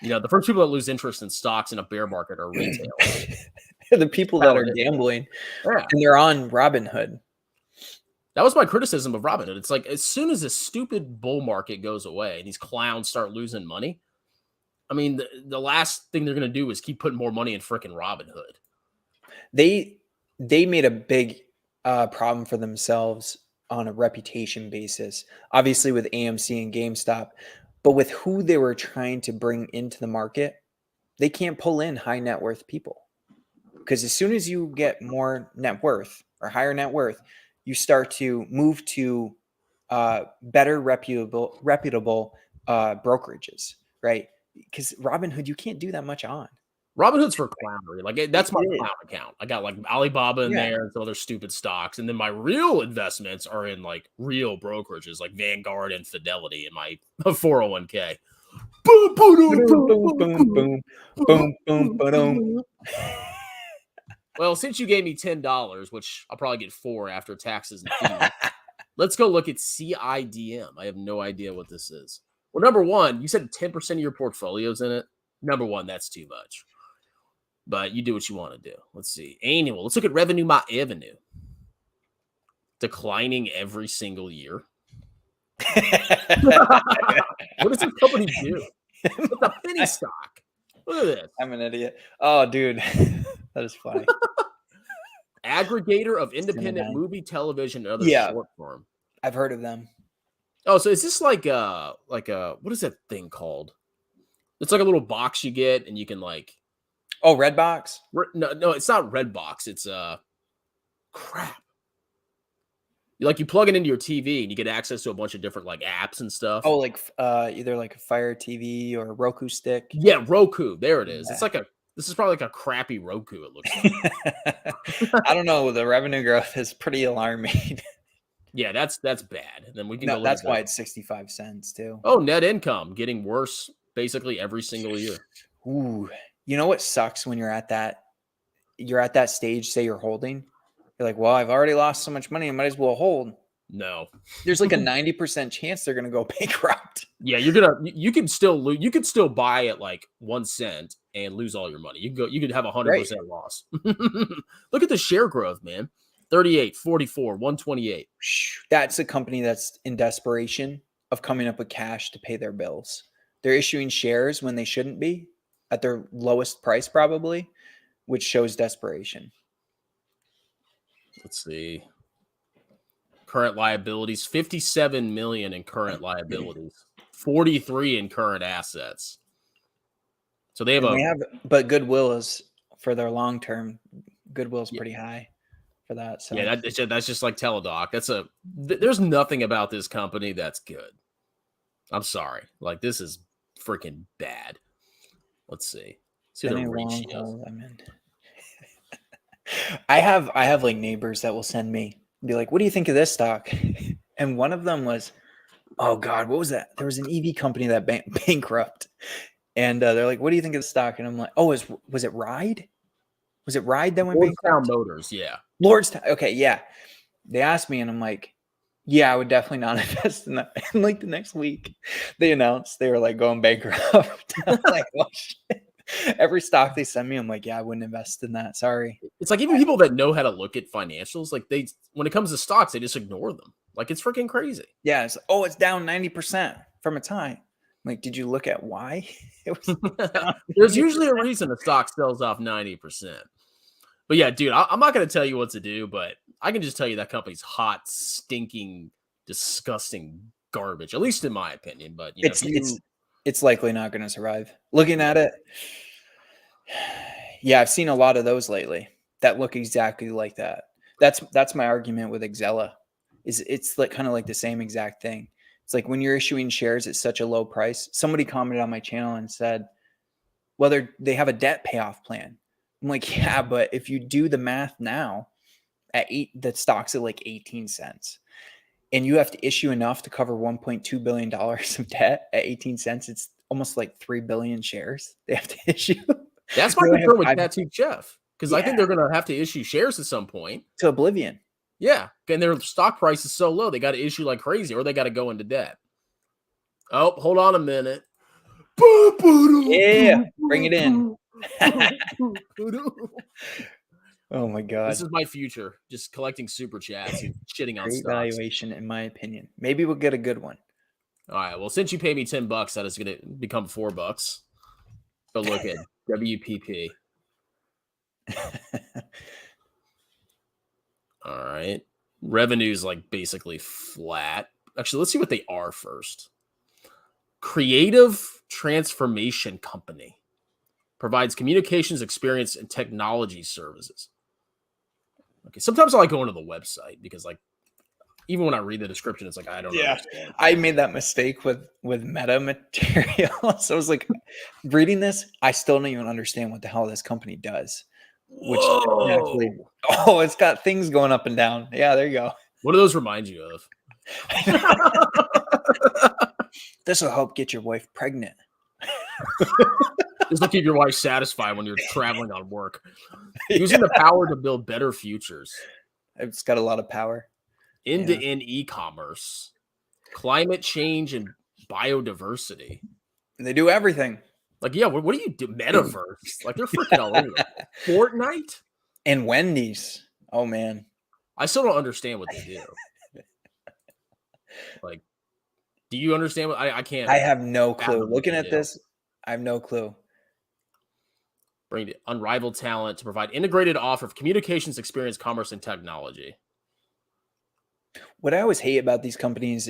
the first people that lose interest in stocks in a bear market are retailers. The people that are gambling, and they're on Robinhood. That was my criticism of Robinhood. It's like as soon as this stupid bull market goes away and these clowns start losing money, I mean, the last thing they're going to do is keep putting more money in frickin' Robinhood. They made a big problem for themselves on a reputation basis, obviously with AMC and GameStop, but with who they were trying to bring into the market, they can't pull in high net worth people. Because as soon as you get more net worth or higher net worth, you start to move to better reputable brokerages, right? Because Robinhood, you can't do that much on. Robinhood's for clownery. Like that's my clown account. I got like Alibaba in there and some other stupid stocks. And then my real investments are in like real brokerages like Vanguard and Fidelity in my 401k. Boom, boom, boom, boom, boom, boom, boom, boom. Well, since you gave me $10, which I'll probably get 4 after taxes and fees, let's go look at CIDM. I have no idea what this is. Well, number one, you said 10% of your portfolio's in it. Number one, that's too much. But you do what you want to do. Let's see. Annual. Let's look at revenue by avenue. Declining every single year. What does this company do? It's a penny stock. Look at this. I'm an idiot. Oh, dude. That is funny. Aggregator of independent movie, television, and other short form. I've heard of them. Oh, so is this like a what is that thing called? It's like a little box you get, and you can like. Oh, Redbox? No, it's not Redbox. It's crap. You plug it into your TV and you get access to a bunch of different like apps and stuff. Oh, like either like a Fire TV or a Roku stick. Yeah, Roku. There it is. Yeah. It's like this is probably like a crappy Roku. It looks like. I don't know. The revenue growth is pretty alarming. Yeah, that's bad. And then we can. No, that's why it's 65 cents too. Oh, net income getting worse basically every single year. Ooh, you know what sucks when you're at that stage? Say you're holding. You're like, well, I've already lost so much money. I might as well hold. No, there's like a 90% chance they're going to go bankrupt. Yeah, you could still lose. You could still buy at like 1 cent and lose all your money. You could have 100% loss. Look at the share growth, man. 38, 44, 128. That's a company that's in desperation of coming up with cash to pay their bills. They're issuing shares when they shouldn't be at their lowest price, probably, which shows desperation. Let's see. Current liabilities, 57 million in current liabilities, 43 in current assets. So they have but goodwill is for their long term. Goodwill is pretty high for that. So yeah, that's just like Teladoc. There's nothing about this company that's good. I'm sorry. Like this is freaking bad. Let's see. See the ratio. I have like neighbors that will send me, be like, what do you think of this stock? And one of them was, oh God, what was that? There was an EV company that bankrupt. And they're like, what do you think of the stock? And I'm like, oh, was it Ride? Was it Ride that went Lordstown bankrupt? Motors, yeah. Lordstown. Okay, yeah. They asked me, and I'm like, yeah, I would definitely not invest in that. And like the next week, they announced they were like going bankrupt. I'm like, oh shit. Every stock they send me, I'm like, yeah, I wouldn't invest in that. Sorry. It's like even people that know how to look at financials, like when it comes to stocks, they just ignore them. Like it's freaking crazy. Yeah. It's down 90% from its high. I'm like, did you look at why? It was down There's usually a reason a stock sells off 90%. But yeah, dude, I'm not going to tell you what to do, but I can just tell you that company's hot, stinking, disgusting garbage, at least in my opinion. But you know, it's likely not going to survive. Looking at it, yeah, I've seen a lot of those lately that look exactly like that. That's my argument with Exela. It's like kind of like the same exact thing. It's like when you're issuing shares at such a low price. Somebody commented on my channel and said, "Well, they have a debt payoff plan." I'm like, yeah, but if you do the math now, the stock's at like 18 cents, and you have to issue enough to cover $1.2 billion of debt at 18 cents. It's almost like 3 billion shares they have to issue. That's my concern with Tattooed Chef, because I think they're going to have to issue shares at some point. To oblivion. Yeah, and their stock price is so low, they got to issue like crazy, or they got to go into debt. Oh, hold on a minute. Yeah, bring it in. Oh my god, this is my future. Just collecting super chats and shitting on great stocks. valuation, in my opinion. Maybe we'll get a good one. All right. Well, since you pay me $10, that is going to become $4. But look at WPP. All right. Revenue's like basically flat. Actually, let's see what they are first. Creative Transformation Company provides communications experience and technology services. Okay. Sometimes I like going to the website because like even when I read the description, it's like I don't know. Yeah, I made that mistake with meta material. So I was like, reading this, I still don't even understand what the hell this company does. Which actually, it's got things going up and down. Yeah, there you go. What do those remind you of? This will help get your wife pregnant. This will keep your wife satisfied when you're traveling on work. Using the power to build better futures. It's got a lot of power. End-to-end e-commerce, climate change, and biodiversity. They do everything. Like, yeah, what do you do? Metaverse. Like, they're freaking all over. Fortnite? And Wendy's. Oh, man. I still don't understand what they do. Like, do you understand what I can't? I have no clue. Looking at this, I have no clue. Bring unrivaled talent to provide integrated offer of communications, experience, commerce, and technology. What I always hate about these companies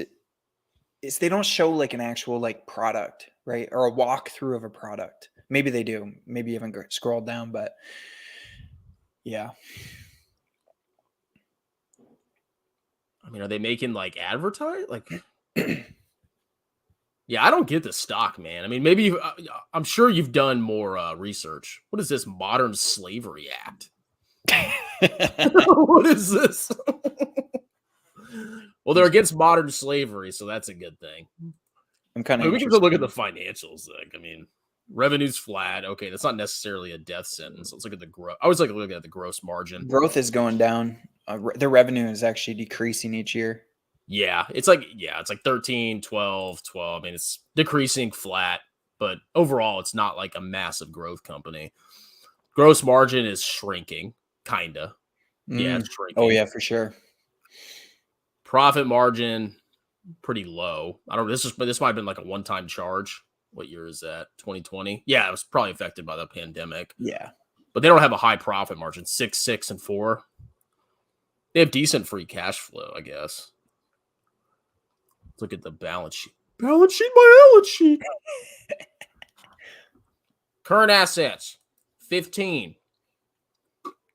is they don't show like an actual like product, right? Or a walkthrough of a product. Maybe they do. Maybe you haven't scrolled down, but yeah. I mean, are they making like advertise? Like, yeah, I don't get the stock, man. I mean, maybe I'm sure you've done more research. What is this Modern Slavery Act? What is this? Well, they're against modern slavery, so that's a good thing. I'm kind of. We can just look at the financials. Like, I mean, revenue's flat. Okay, that's not necessarily a death sentence. Let's look at the growth. I always like looking at the gross margin. Growth is going down. Their revenue is actually decreasing each year. Yeah, it's like 13, 12, 12. I mean, it's decreasing flat, but overall, it's not like a massive growth company. Gross margin is shrinking, kinda. Yeah, it's shrinking. Oh yeah, for sure. Profit margin, pretty low. I don't know. This might have been like a one-time charge. What year is that? 2020? Yeah, it was probably affected by the pandemic. Yeah. But they don't have a high profit margin. 6, 6, and 4. They have decent free cash flow, I guess. Let's look at the balance sheet. Balance sheet. Current assets, 15.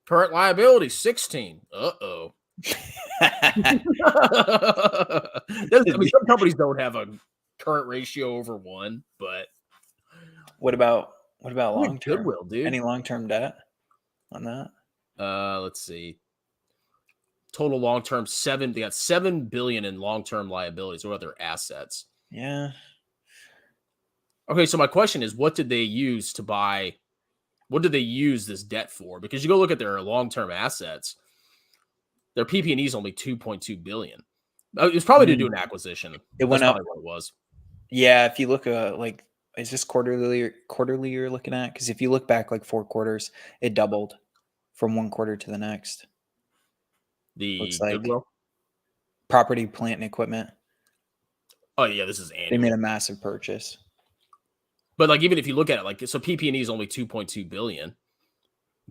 Current liabilities, 16. Uh-oh. I mean, some companies don't have a current ratio over 1, but what about long term? Goodwill, dude. Any long term debt on that? Let's see. Total long term 7. They got $7 billion in long term liabilities. What about their assets? Yeah. Okay, so my question is, what did they use to buy What did they use this debt for? Because you go look at their long-term assets, their PP&E is only $2.2 billion. It was probably to do an acquisition. It went That's up. probably what it was. Yeah, if you look like, is this quarterly you're looking at? Because if you look back like 4 quarters, it doubled from one quarter to the next. The like goodwill, property, plant, and equipment. Oh yeah, this is annual. They made a massive purchase. But like, even if you look at it, like, so PP&E is only $2.2 billion,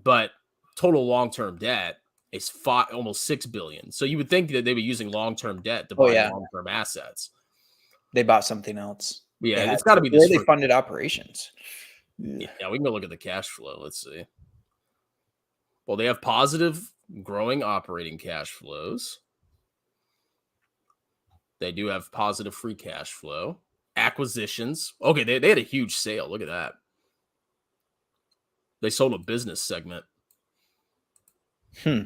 but total long-term debt is almost $6 billion. So you would think that they'd be using long-term debt to buy long-term assets. They bought something else. Yeah, it's got to be this. Where they funded operations. Yeah, we can go look at the cash flow. Let's see. Well, they have positive growing operating cash flows. They do have positive free cash flow. Acquisitions. Okay, they had a huge sale. Look at that. They sold a business segment. Yeah,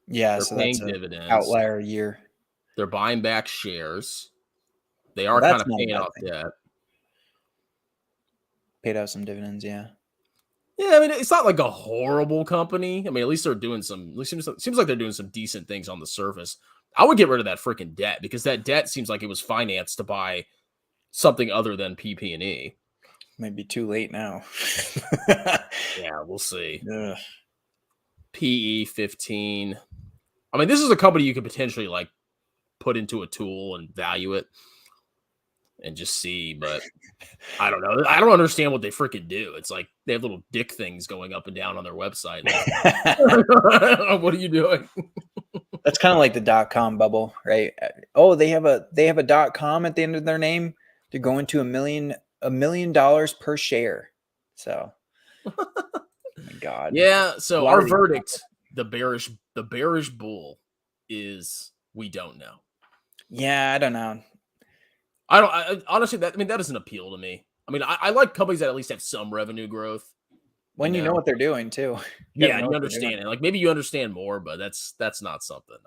they're so paying that's an dividends. Outlier year. They're buying back shares. They are kind of paying off debt. Paid out some dividends, yeah. Yeah, I mean, it's not like a horrible company. I mean, at least they're doing some. It seems like they're doing some decent things on the surface. I would get rid of that freaking debt, because that debt seems like it was financed to buy something other than PP&E. Maybe too late now. Yeah, we'll see. Ugh. PE 15. I mean, this is a company you could potentially like put into a tool and value it and just see, but I don't know. I don't understand what they freaking do. It's like they have little dick things going up and down on their website. Like, what are you doing? That's kind of like the .com bubble, right? Oh, they have a .com at the end of their name. They're going to $1 million per share. So, oh my God. Yeah. So our verdict, the bearish bull, is we don't know. Yeah, I don't know. Honestly, that doesn't appeal to me. I mean, I like companies that at least have some revenue growth. When you know what they're doing too. You understand it. Like, maybe you understand more, but that's not something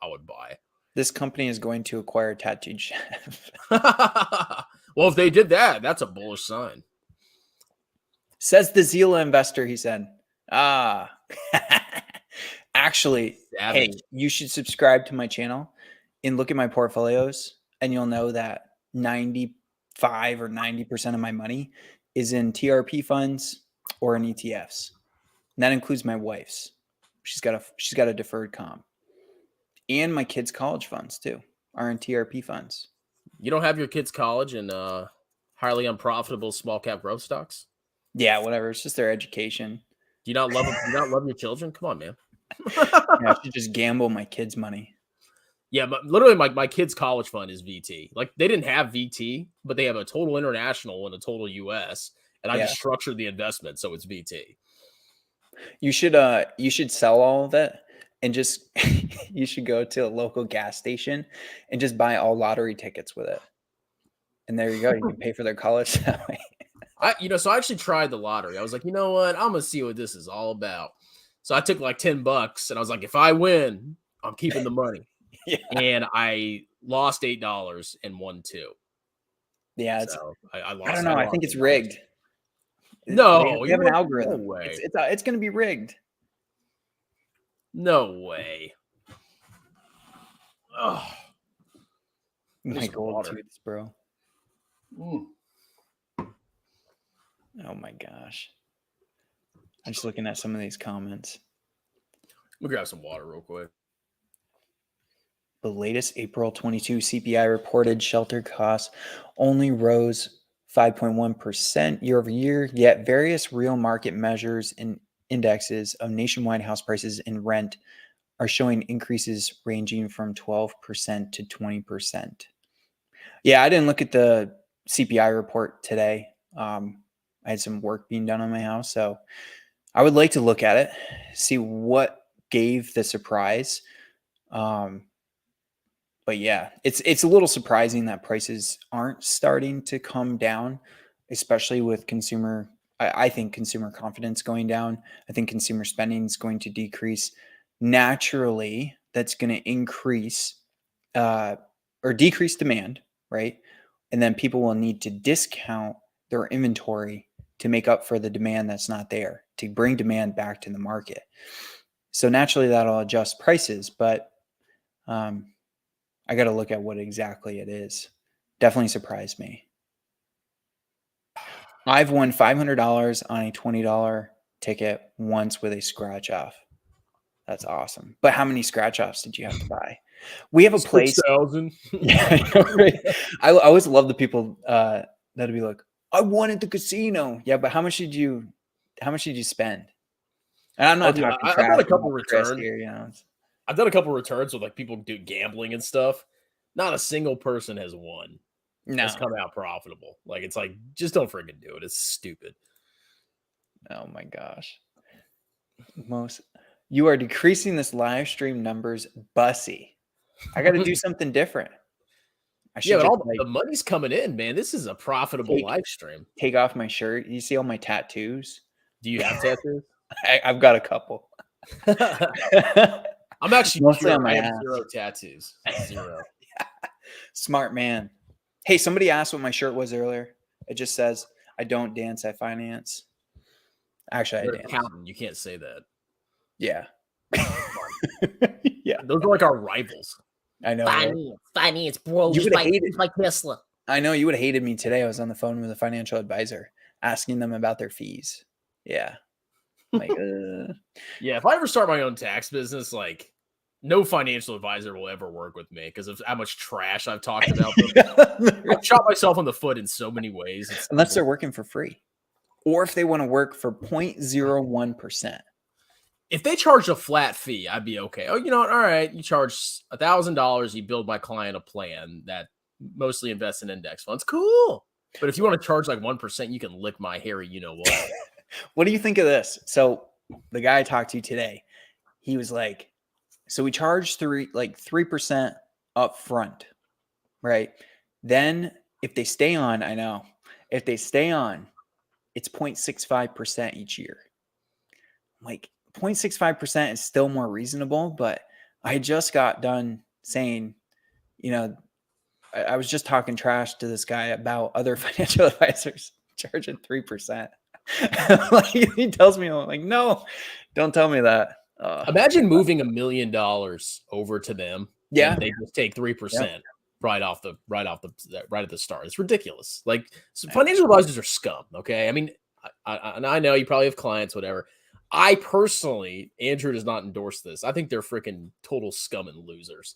I would buy. This company is going to acquire Tattooed Chef. Well, if they did that, that's a bullish sign. Says the Zila investor, he said. Actually, hey, you should subscribe to my channel and look at my portfolios, and you'll know that 95 or 90% of my money is in TRP funds or in ETFs. And that includes my wife's. She's got a deferred comp. And my kids' college funds too are in TRP funds. You don't have your kids' college in highly unprofitable small cap growth stocks? Yeah, whatever. It's just their education. Do you not love them? Do you not love your children? Come on, man. Yeah, I should just gamble my kids' money. Yeah, but literally my kids' college fund is VT. Like, they didn't have VT, but they have a total international and a total US. And I just structured the investment so it's VT. You should sell all of it and just you should go to a local gas station and just buy all lottery tickets with it. And there you go. You can pay for their college that way. So I actually tried the lottery. I was like, you know what? I'm gonna see what this is all about. So I took like $10 and I was like, if I win, I'm keeping the money. Yeah. And I lost $8 and won $2. Yeah, I lost. I don't know. I think it's rigged. No, they have an algorithm. No way. It's going to be rigged. No way. Oh, my gold tooths, bro. Oh my gosh. I'm just looking at some of these comments. Let me grab some water real quick. The latest April 22 CPI reported shelter costs only rose 5.1% year over year, yet various real market measures and indexes of nationwide house prices and rent are showing increases ranging from 12% to 20%. Yeah, I didn't look at the CPI report today. I had some work being done on my house, so I would like to look at it, see what gave the surprise. But yeah, it's a little surprising that prices aren't starting to come down, especially with I think consumer confidence going down. I think consumer spending is going to decrease. Naturally, that's going to increase or decrease demand, right? And then people will need to discount their inventory to make up for the demand that's not there, to bring demand back to the market. So naturally that'll adjust prices, but I got to look at what exactly it is. Definitely surprised me. I've won $500 on a $20 ticket once with a scratch off. That's awesome. But how many scratch offs did you have to buy? We have a place. 6,000. Yeah, right? I always love the people that'd be like, I won at the casino. Yeah, but how much did you spend? And I'm not talking I've done a couple returns here, I've done a couple returns with like people do gambling and stuff. Not a single person has won. No. Has come out profitable. Like, it's like, just don't freaking do it. It's stupid. Oh my gosh. You are decreasing this live stream numbers, Bussy. I got to do something different. Yeah, but the money's coming in, man. This is a profitable live stream. Take off my shirt. You see all my tattoos? Do you have tattoos? I've got a couple. I'm actually mostly pure. on my I have ass. 0 tattoos. 0. Yeah. Smart man. Hey, somebody asked what my shirt was earlier. It just says, I don't dance, I finance. Actually, You're I dance. Accountant. You can't say that. Yeah. Yeah. Those are like our rivals. I know. Finance, bro. You would have hated my Tesla. I know you would have hated me today. I was on the phone with a financial advisor asking them about their fees. Yeah. Like, yeah, if I ever start my own tax business, like, no financial advisor will ever work with me because of how much trash I've talked about them. I've shot myself in the foot in so many ways. Unless they're working for free. Or if they want to work for 0.01%. If they charge a flat fee, I'd be okay. Oh, you know what? All right. You charge $1,000. You build my client a plan that mostly invests in index funds. Cool. But if you want to charge like 1%, you can lick my hairy, you know what? What do you think of this? So the guy I talked to today, he was like, so we charge 3% up front, right? Then if they stay on, if they stay on, it's 0.65% each year. Like 0.65% is still more reasonable, but I just got done saying, I was just talking trash to this guy about other financial advisors charging 3%. Like, he tells me, I'm like, no, don't tell me that. Imagine moving $1 million over to them. Yeah, and they just take 3% right at the start. It's ridiculous. Like, financial advisors are scum. Okay, I mean, I know you probably have clients, whatever. I personally, Andrew does not endorse this. I think they're freaking total scum and losers.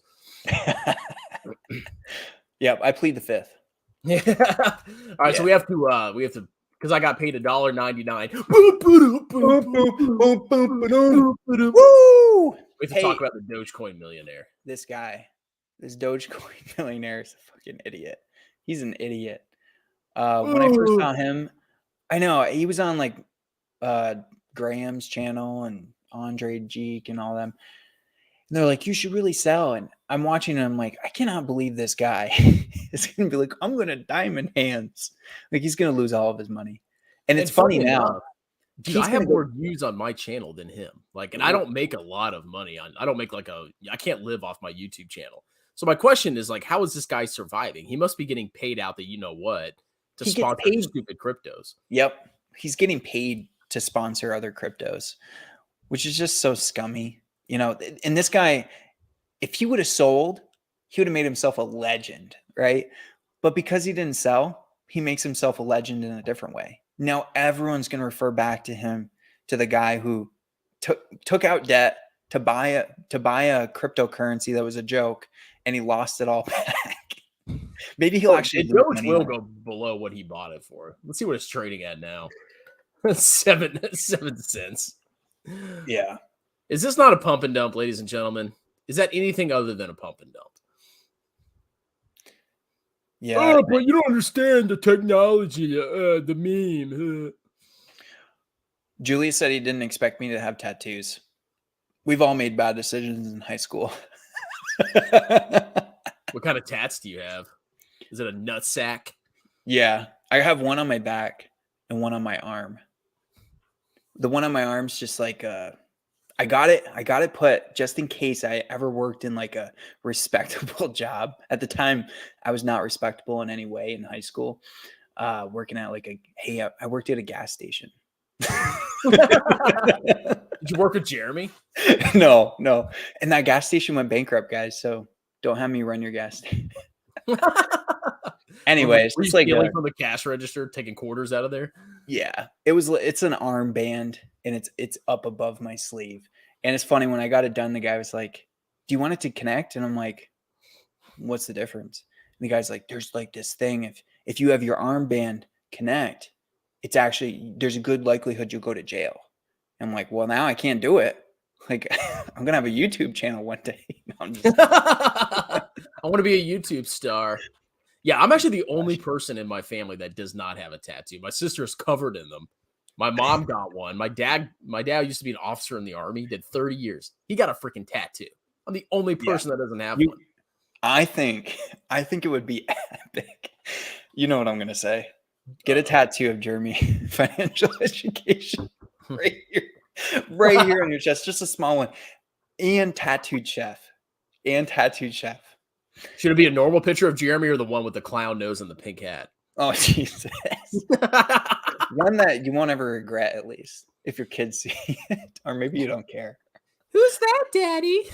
Yep, I plead the fifth. Yeah. All right, so we have to. Because I got paid $1.99. Woo! We have to talk about the Dogecoin millionaire. This guy, this Dogecoin millionaire is a fucking idiot. He's an idiot. When I first saw him, I know he was on like Graham's channel and Andre Geek and all them. And they're like, you should really sell. And I'm watching and I'm like, I cannot believe this guy is going to be like, I'm going to diamond hands. Like, he's going to lose all of his money. And it's funny now. Dude, I have more views on my channel than him. Like, and I don't make a lot of money I don't make I can't live off my YouTube channel. So my question is, like, how is this guy surviving? He must be getting paid out to sponsor stupid cryptos. Yep. He's getting paid to sponsor other cryptos, which is just so scummy. And this guy, if he would have sold, he would have made himself a legend, right? But because he didn't sell, he makes himself a legend in a different way. Now everyone's going to refer back to him, to the guy who took out debt to buy a cryptocurrency that was a joke, and he lost it all back. Maybe he'll actually Doge will go below what he bought it for. Let's see what it's trading at now. 7 cents. Yeah. Is this not a pump and dump, ladies and gentlemen? Is that anything other than a pump and dump? Yeah. Oh, but you don't understand the technology, the meme. Julius said he didn't expect me to have tattoos. We've all made bad decisions in high school. What kind of tats do you have? Is it a nut sack? Yeah. I have one on my back and one on my arm. The one on my arm's just like I got it put just in case I ever worked in like a respectable job. At the time, I was not respectable in any way in high school. working at like I worked at a gas station. Did you work with Jeremy? No. And that gas station went bankrupt, guys. So don't have me run your gas station. Anyways, it's like stealing from the cash register, taking quarters out of there. Yeah, it's an armband and it's up above my sleeve. And it's funny, when I got it done, the guy was like, "Do you want it to connect?" And I'm like, "What's the difference?" And the guy's like, "There's like this thing. If you have your armband connect, it's actually, there's a good likelihood you'll go to jail." I'm like, "Well, now I can't do it. Like, I'm gonna have a YouTube channel one day." No, I want to be a YouTube star. Yeah, I'm actually the only person in my family that does not have a tattoo. My sister's covered in them. My mom got one. My dad used to be an officer in the Army, did 30 years. He got a freaking tattoo. I'm the only person that doesn't have one. I think it would be epic. You know what I'm gonna say? Get a tattoo of Jeremy financial education right here on your chest, just a small one, and tattooed chef. Should it be a normal picture of Jeremy or the one with the clown nose and the pink hat? Oh, Jesus. One that you won't ever regret, at least, if your kids see it. Or maybe you don't care. Who's that, Daddy?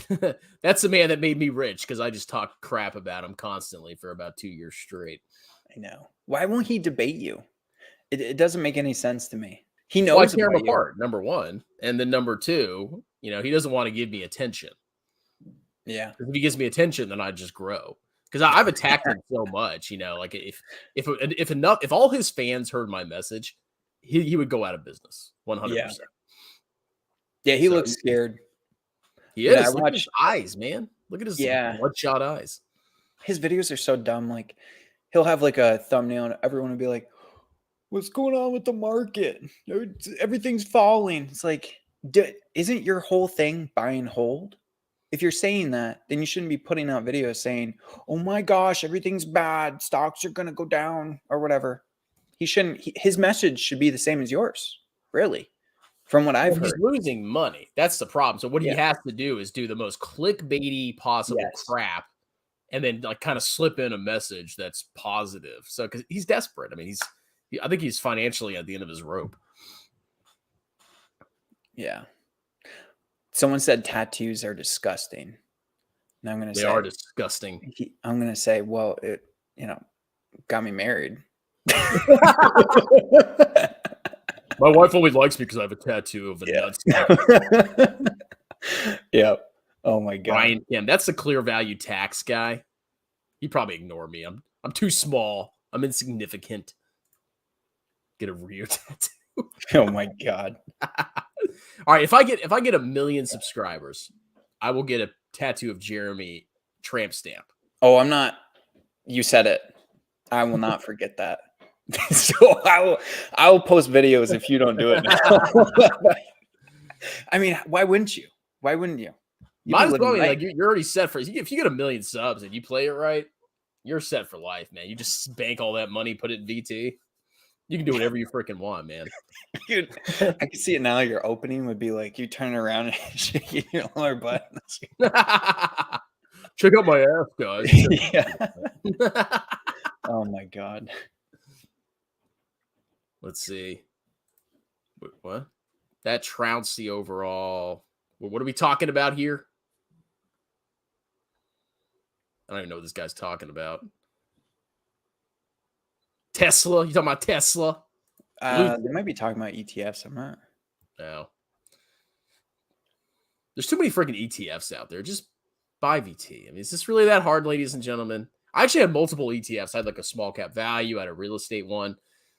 That's the man that made me rich, because I just talked crap about him constantly for about 2 years straight. I know. Why won't he debate you? It doesn't make any sense to me. He knows I tear him apart, number one. And then number two, he doesn't want to give me attention. Yeah. If he gives me attention, then I just grow. Because I've attacked him so much, like if all his fans heard my message, he would go out of business 100%. Yeah, he looks scared. He is. Look at his eyes, man. Look at his bloodshot eyes. His videos are so dumb. Like, he'll have like a thumbnail and everyone will be like, "What's going on with the market? Everything's falling." It's like, isn't your whole thing buy and hold? If you're saying that, then you shouldn't be putting out videos saying, "Oh my gosh, everything's bad. Stocks are going to go down," or whatever. He shouldn't. His message should be the same as yours, really, from what I've heard. He's losing money. That's the problem. So what he has to do is do the most clickbaity possible crap, and then like kind of slip in a message that's positive. So because he's desperate. I mean, I think he's financially at the end of his rope. Yeah. Someone said tattoos are disgusting. And I'm going to say they are disgusting. I'm going to say, well, it, got me married. My wife only likes me because I have a tattoo of a nuts. Yeah. Oh my God. Ryan Kim, that's the clear value tax guy. He probably ignored me. I'm too small. I'm insignificant. Get a Rio tattoo. Oh my God. All right, if I get 1 million subscribers, I will get a tattoo of Jeremy tramp stamp. Oh, I'm not. You said it. I will not forget that. So I will post videos if you don't do it now. I mean, why wouldn't you? Might as well. Like you're already set for. If you get 1 million subs and you play it right, you're set for life, man. You just bank all that money, put it in VT. You can do whatever you freaking want, man. Dude, I can see it now. Your opening would be like you turn around and shaking your lower button. Check out my ass, guys. Yeah. Oh my God. Let's see. Wait, what? That trounced the overall. What are we talking about here? I don't even know what this guy's talking about. Tesla? You talking about Tesla? They might be talking about ETFs. I'm not. No. There's too many freaking ETFs out there. Just buy VT. I mean, is this really that hard, ladies and gentlemen? I actually had multiple ETFs. I had like a small cap value. I had a real estate one.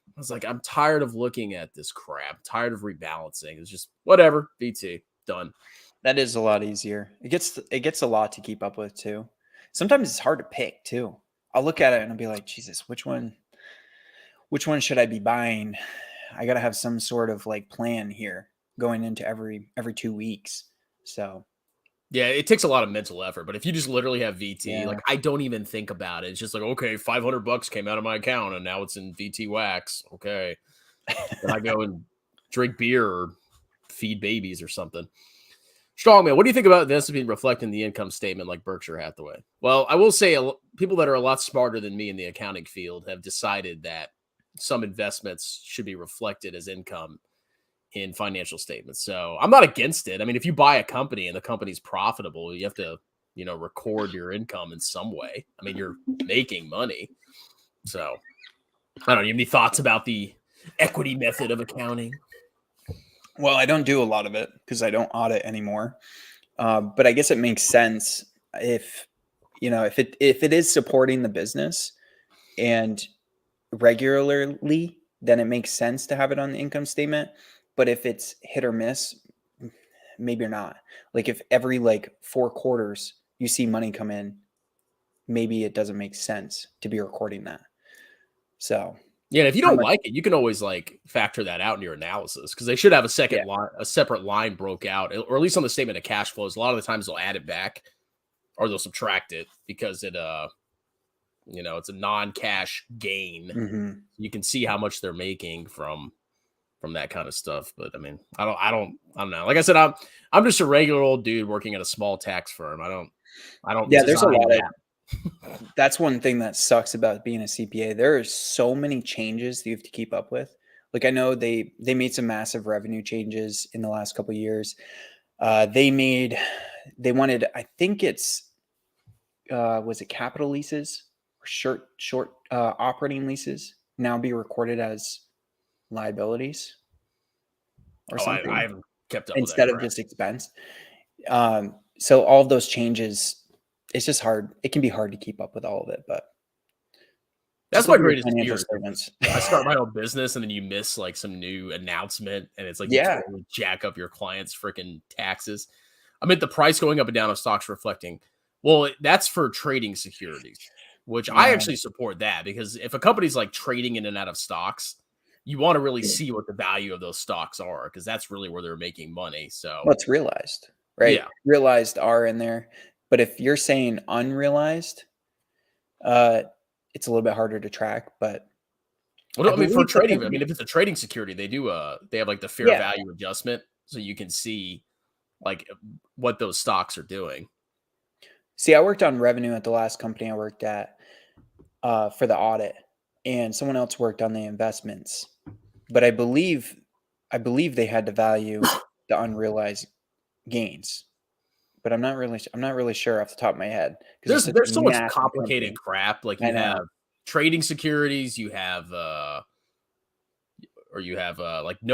I was like, I'm tired of looking at this crap. Tired of rebalancing. It's just whatever. VT. Done. That is a lot easier. It gets a lot to keep up with too. Sometimes it's hard to pick too. I'll look at it and I'll be like, Jesus, which one should I be buying? I got to have some sort of like plan here going into every 2 weeks. So yeah, it takes a lot of mental effort, but if you just literally have VT, like I don't even think about it. It's just like, okay, $500 came out of my account and now it's in VT wax. Okay. Then I go and drink beer or feed babies or something. Strongman, what do you think about this being reflecting the income statement like Berkshire Hathaway? Well, I will say people that are a lot smarter than me in the accounting field have decided that some investments should be reflected as income in financial statements. So I'm not against it. I mean, if you buy a company and the company's profitable, you have to, record your income in some way. I mean, you're making money. So I don't know. You have any thoughts about the equity method of accounting? Well, I don't do a lot of it because I don't audit anymore. But I guess it makes sense if it is supporting the business and regularly, then it makes sense to have it on the income statement. But if it's hit or miss, maybe you're not. Like if every 4 quarters you see money come in, maybe it doesn't make sense to be recording that. So yeah, if you don't like it, you can always factor that out in your analysis because they should have a separate line broke out, or at least on the statement of cash flows. A lot of the times they'll add it back or they'll subtract it because it's a non-cash gain. Mm-hmm. You can see how much they're making from that kind of stuff. But I mean, I don't know. Like I said, I'm just a regular old dude working at a small tax firm. I don't. Yeah, there's a lot of. That's one thing that sucks about being a CPA. There are so many changes that you have to keep up with. Like I know they made some massive revenue changes in the last couple of years. They wanted, I think it's, was it capital leases or short operating leases now be recorded as liabilities or something? I haven't kept up instead with of just expense. So all of those changes, it's just hard. It can be hard to keep up with all of it, but that's my greatest fear. I start my own business and then you miss some new announcement and it's you totally jack up your clients' freaking taxes. I mean, the price going up and down of stocks reflecting. Well, that's for trading securities, which I actually support that because if a company's trading in and out of stocks, you want to really see what the value of those stocks are because that's really where they're making money. So what's realized, right? Yeah. Realized are in there. But if you're saying unrealized, it's a little bit harder to track. But well, I mean, for trading, if it's a trading security, they have the fair value adjustment, so you can see what those stocks are doing. See, I worked on revenue at the last company I worked at for the audit, and someone else worked on the investments. But I believe they had to value the unrealized gains. But I'm not really sure off the top of my head because there's so much complicated crap. You have trading securities, you have no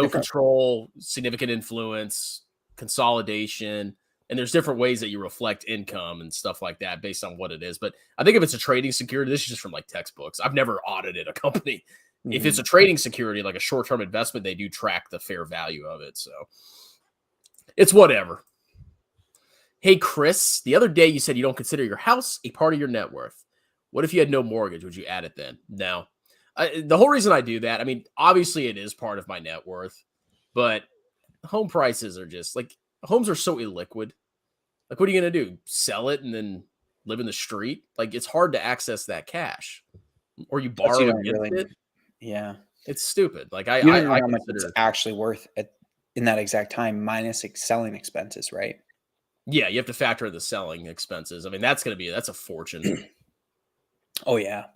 control, significant influence, consolidation, and there's different ways that you reflect income and stuff like that based on what it is. But I think if it's a trading security, this is just from textbooks. I've never audited a company. Mm-hmm. If it's a trading security, like a short-term investment, they do track the fair value of it. So it's whatever. Hey, Chris, the other day you said you don't consider your house a part of your net worth. What if you had no mortgage? Would you add it then? No. The whole reason I do that, I mean, obviously it is part of my net worth, but home prices are just homes are so illiquid. What are you going to do? Sell it and then live in the street? It's hard to access that cash. Or you borrow against it. Yeah. It's stupid. I don't know how much it's actually worth in that exact time minus selling expenses, right? Yeah, you have to factor in the selling expenses. I mean, that's a fortune. Oh, yeah.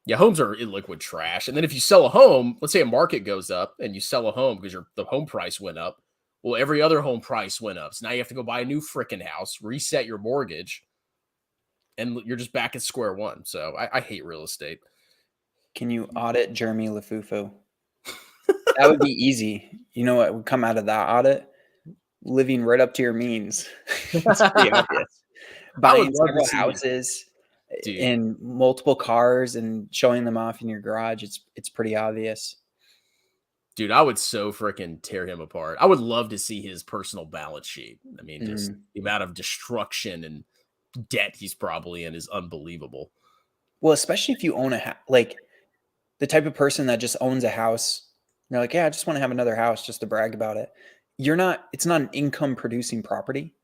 Yeah, homes are illiquid trash. And then if you sell a home, let's say a market goes up and you sell a home because the home price went up. Well, every other home price went up. So now you have to go buy a new freaking house, reset your mortgage, and you're just back at square one. So I hate real estate. Can you audit Jeremy Lafufu? That would be easy. You know what would come out of that audit? Living right up to your means. It's pretty obvious. Buying several houses and multiple cars and showing them off in your garage. It's pretty obvious. Dude, I would so freaking tear him apart. I would love to see his personal balance sheet. I mean, just the amount of destruction and debt he's probably in is unbelievable. Well, especially if you own a house, the type of person that just owns a house. You're like, yeah, I just want to have another house just to brag about it. It's not an income producing property.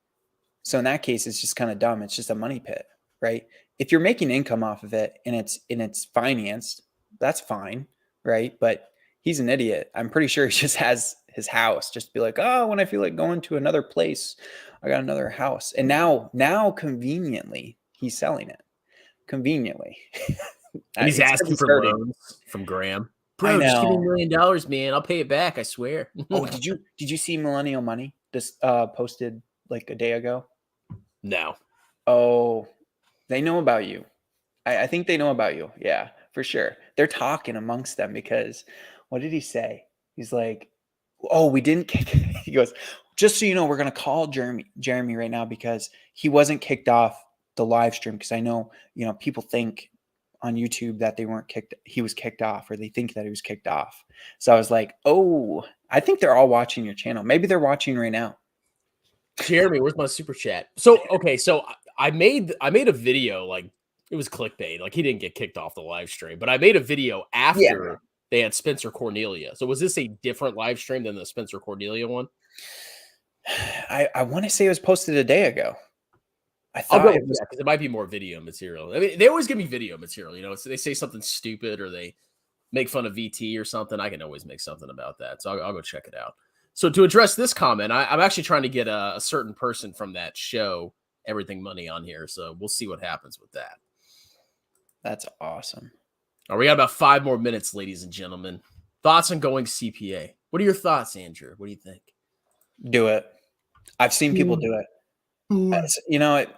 So in that case, it's just kind of dumb. It's just a money pit, right? If you're making income off of it and it's financed, that's fine, right? But he's an idiot. I'm pretty sure he just has his house just to be like, oh, when I feel like going to another place, I got another house. And now conveniently, he's selling it. Conveniently. And he's asking for loans from Graham. Bro, just give me $1 million, man. I'll pay it back. I swear. Oh, did you see Millennial Money this posted like a day ago? No. Oh, they know about you. I think they know about you. Yeah, for sure. They're talking amongst them because what did he say? He's like, oh, we didn't kick. He goes, just so you know, we're going to call Jeremy right now because he wasn't kicked off the live stream. Because I know, people think on YouTube that he was kicked off, or they think that he was kicked off. So I was like, oh, I think they're all watching your channel. Maybe they're watching right now. Jeremy, where's my super chat? So, okay. So I made a video, like it was clickbait. Like he didn't get kicked off the live stream, but I made a video after they had Spencer Cornelia. So was this a different live stream than the Spencer Cornelia one? I want to say it was posted a day ago. I'll go with that because it might be more video material. I mean, they always give me video material, so they say something stupid or they make fun of VT or something. I can always make something about that. So I'll go check it out. So to address this comment, I'm actually trying to get a certain person from that show, Everything Money, on here. So we'll see what happens with that. That's awesome. All right, we got about 5 more minutes, ladies and gentlemen. Thoughts on going CPA? What are your thoughts, Andrew? What do you think? Do it. I've seen people do it.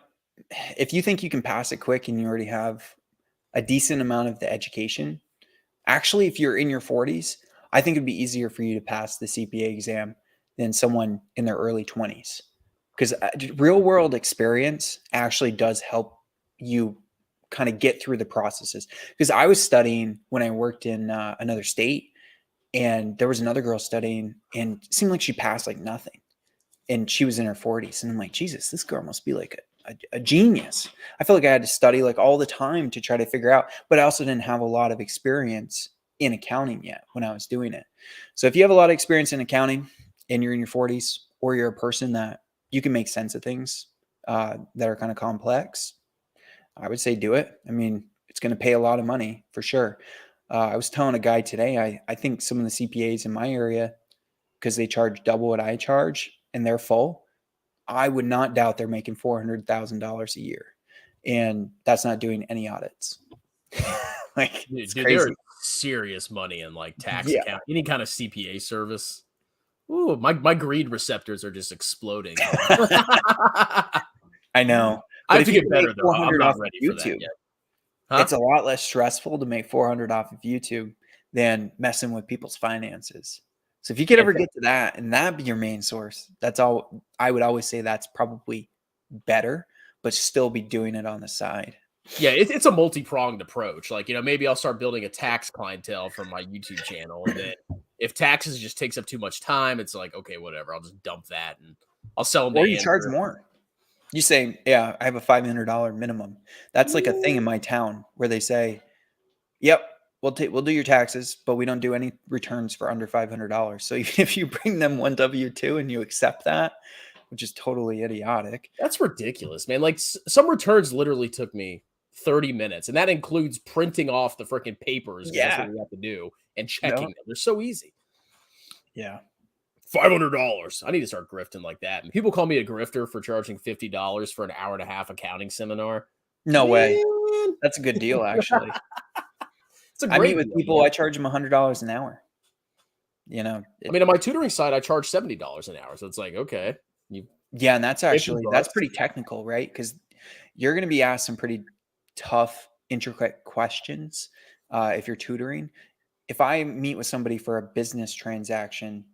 If you think you can pass it quick and you already have a decent amount of the education, actually, if you're in your 40s, I think it'd be easier for you to pass the CPA exam than someone in their early 20s. Because real world experience actually does help you kind of get through the processes. Because I was studying when I worked in another state, and there was another girl studying, and it seemed like she passed like nothing. And she was in her 40s. And I'm like, Jesus, this girl must be like a genius. I feel like I had to study like all the time to try to figure out, but I also didn't have a lot of experience in accounting yet when I was doing it. So if you have a lot of experience in accounting and you're in your 40s, or you're a person that you can make sense of things that are kind of complex, I would say do it. I mean, it's going to pay a lot of money for sure. I was telling a guy today, I think some of the CPAs in my area, because they charge double what I charge and they're full, I would not doubt they're making $400,000 a year. And that's not doing any audits. Like, it's crazy. There's serious money in like tax account, any kind of CPA service. Ooh, my greed receptors are just exploding. I know. I have to get better though. I'm not ready for that yet. Huh? It's a lot less stressful to make $400 off of YouTube than messing with people's finances. So if you could ever get to that and that be your main source, that's all. I would always say that's probably better, but still be doing it on the side. Yeah, it's a multi-pronged approach. Like, maybe I'll start building a tax clientele from my YouTube channel. And then if taxes just takes up too much time, it's like, okay, whatever. I'll just dump that and I'll sell them. Or you charge more. You say, yeah, I have a $500 minimum. That's like a thing in my town where they say, yep, we'll do your taxes, but we don't do any returns for under $500. So if you bring them one W-2 and you accept that, which is totally idiotic. That's ridiculous, man. Like some returns literally took me 30 minutes, and that includes printing off the freaking papers. That's what we have to do, and checking them. They're so easy. Yeah. $500. I need to start grifting like that. And people call me a grifter for charging $50 for an hour and a half accounting seminar. No way. That's a good deal, actually. I meet with people, I charge them $100 an hour. On my tutoring side, I charge $70 an hour. So it's like, okay. Yeah, and that's pretty technical, right? Because you're going to be asked some pretty tough, intricate questions if you're tutoring. If I meet with somebody for a business transaction,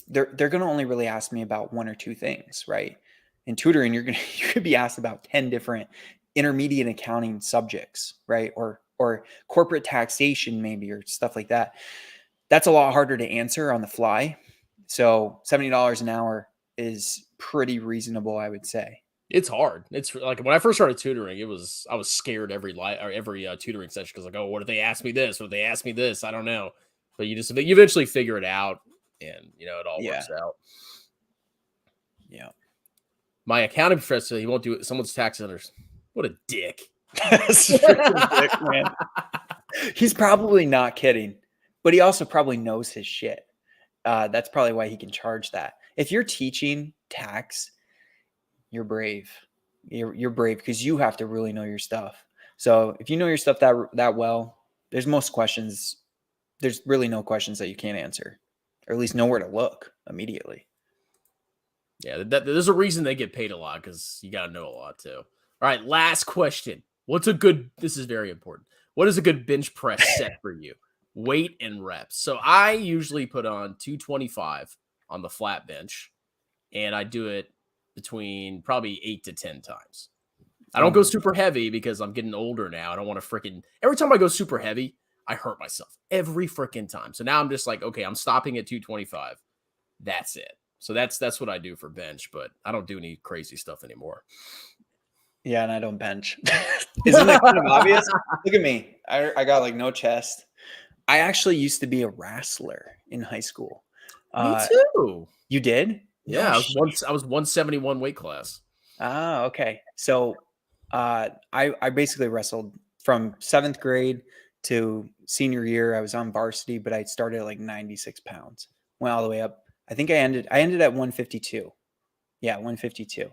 they're going to only really ask me about one or two things, right? In tutoring, you could be asked about 10 different intermediate accounting subjects, right? Or corporate taxation maybe, or stuff like that. That's a lot harder to answer on the fly. So $70 an hour is pretty reasonable, I would say. It's hard. It's like when I first started tutoring, I was scared every tutoring session because like, oh, what if they ask me this? What if they ask me this? I don't know. But you eventually figure it out, and it all works out. Yeah. My accounting professor, he won't do it. Someone's tax centers. What a dick. That's a freaking dick, man. He's probably not kidding, but he also probably knows his shit. That's probably why he can charge that. If you're teaching tax, you're brave. You're brave because you have to really know your stuff. So if you know your stuff that well, there's most questions there's really no questions that you can't answer, or at least nowhere to look immediately. Yeah, there's a reason they get paid a lot, because you got to know a lot too. All right, last question. This is very important. What is a good bench press set for you? Weight and reps. So I usually put on 225 on the flat bench, and I do it between probably 8 to 10 times. I don't go super heavy because I'm getting older now. I don't want to every time I go super heavy, I hurt myself every freaking time. So now I'm just like, okay, I'm stopping at 225. That's it. So that's what I do for bench, but I don't do any crazy stuff anymore. Yeah, and I don't bench. Isn't it kind of obvious? Look at me. I got like no chest. I actually used to be a wrestler in high school. Me too. You did? Yeah, I was 171 weight class. Ah, okay. So I basically wrestled from 7th grade to senior year. I was on varsity, but I started at like 96 pounds. Went all the way up. I think I ended at 152. Yeah, 152.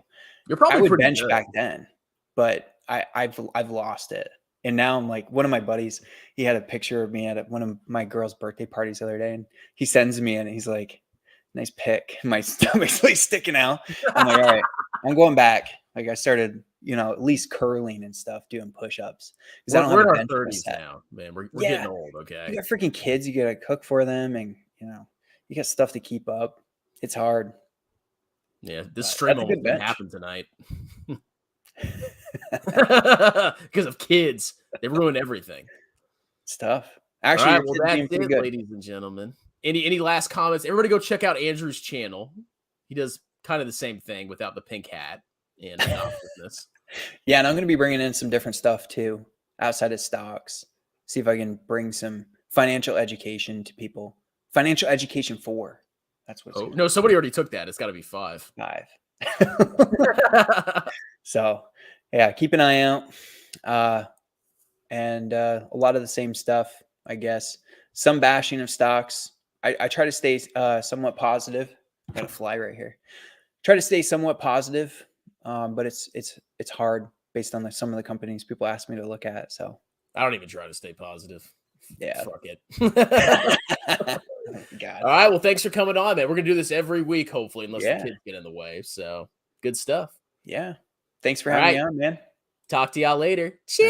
You're probably I would pretty bench good back then, but I've lost it. And now I'm like, one of my buddies, he had a picture of me at one of my girl's birthday parties the other day, and he sends me and he's like, nice pic. My stomach's like sticking out. I'm like, all right, I'm going back. Like I started, at least curling and stuff, doing push-ups. We're in our 30s now, man. We're getting old, okay? You got freaking kids, you gotta cook for them, and you got stuff to keep up. It's hard. Yeah, this stream almost didn't happen tonight. Because of kids. They ruin everything. It's tough. Actually, all right, well, that's it, ladies and gentlemen. Any last comments? Everybody go check out Andrew's channel. He does kind of the same thing without the pink hat and business. Yeah, and I'm going to be bringing in some different stuff too, outside of stocks. See if I can bring some financial education to people. Financial education 4. That's what. No, somebody already took that. It's got to be 5. 5. So, yeah, keep an eye out. And a lot of the same stuff, I guess. Some bashing of stocks. I try to stay somewhat positive. Got a fly right here. Try to stay somewhat positive, but it's hard based on some of the companies people ask me to look at. So I don't even try to stay positive. Yeah, fuck it. God. All right, well, thanks for coming on, man. We're gonna do this every week, hopefully, unless the kids get in the way. So good stuff. Yeah, thanks for having me on, man. Talk to y'all later. Cheers.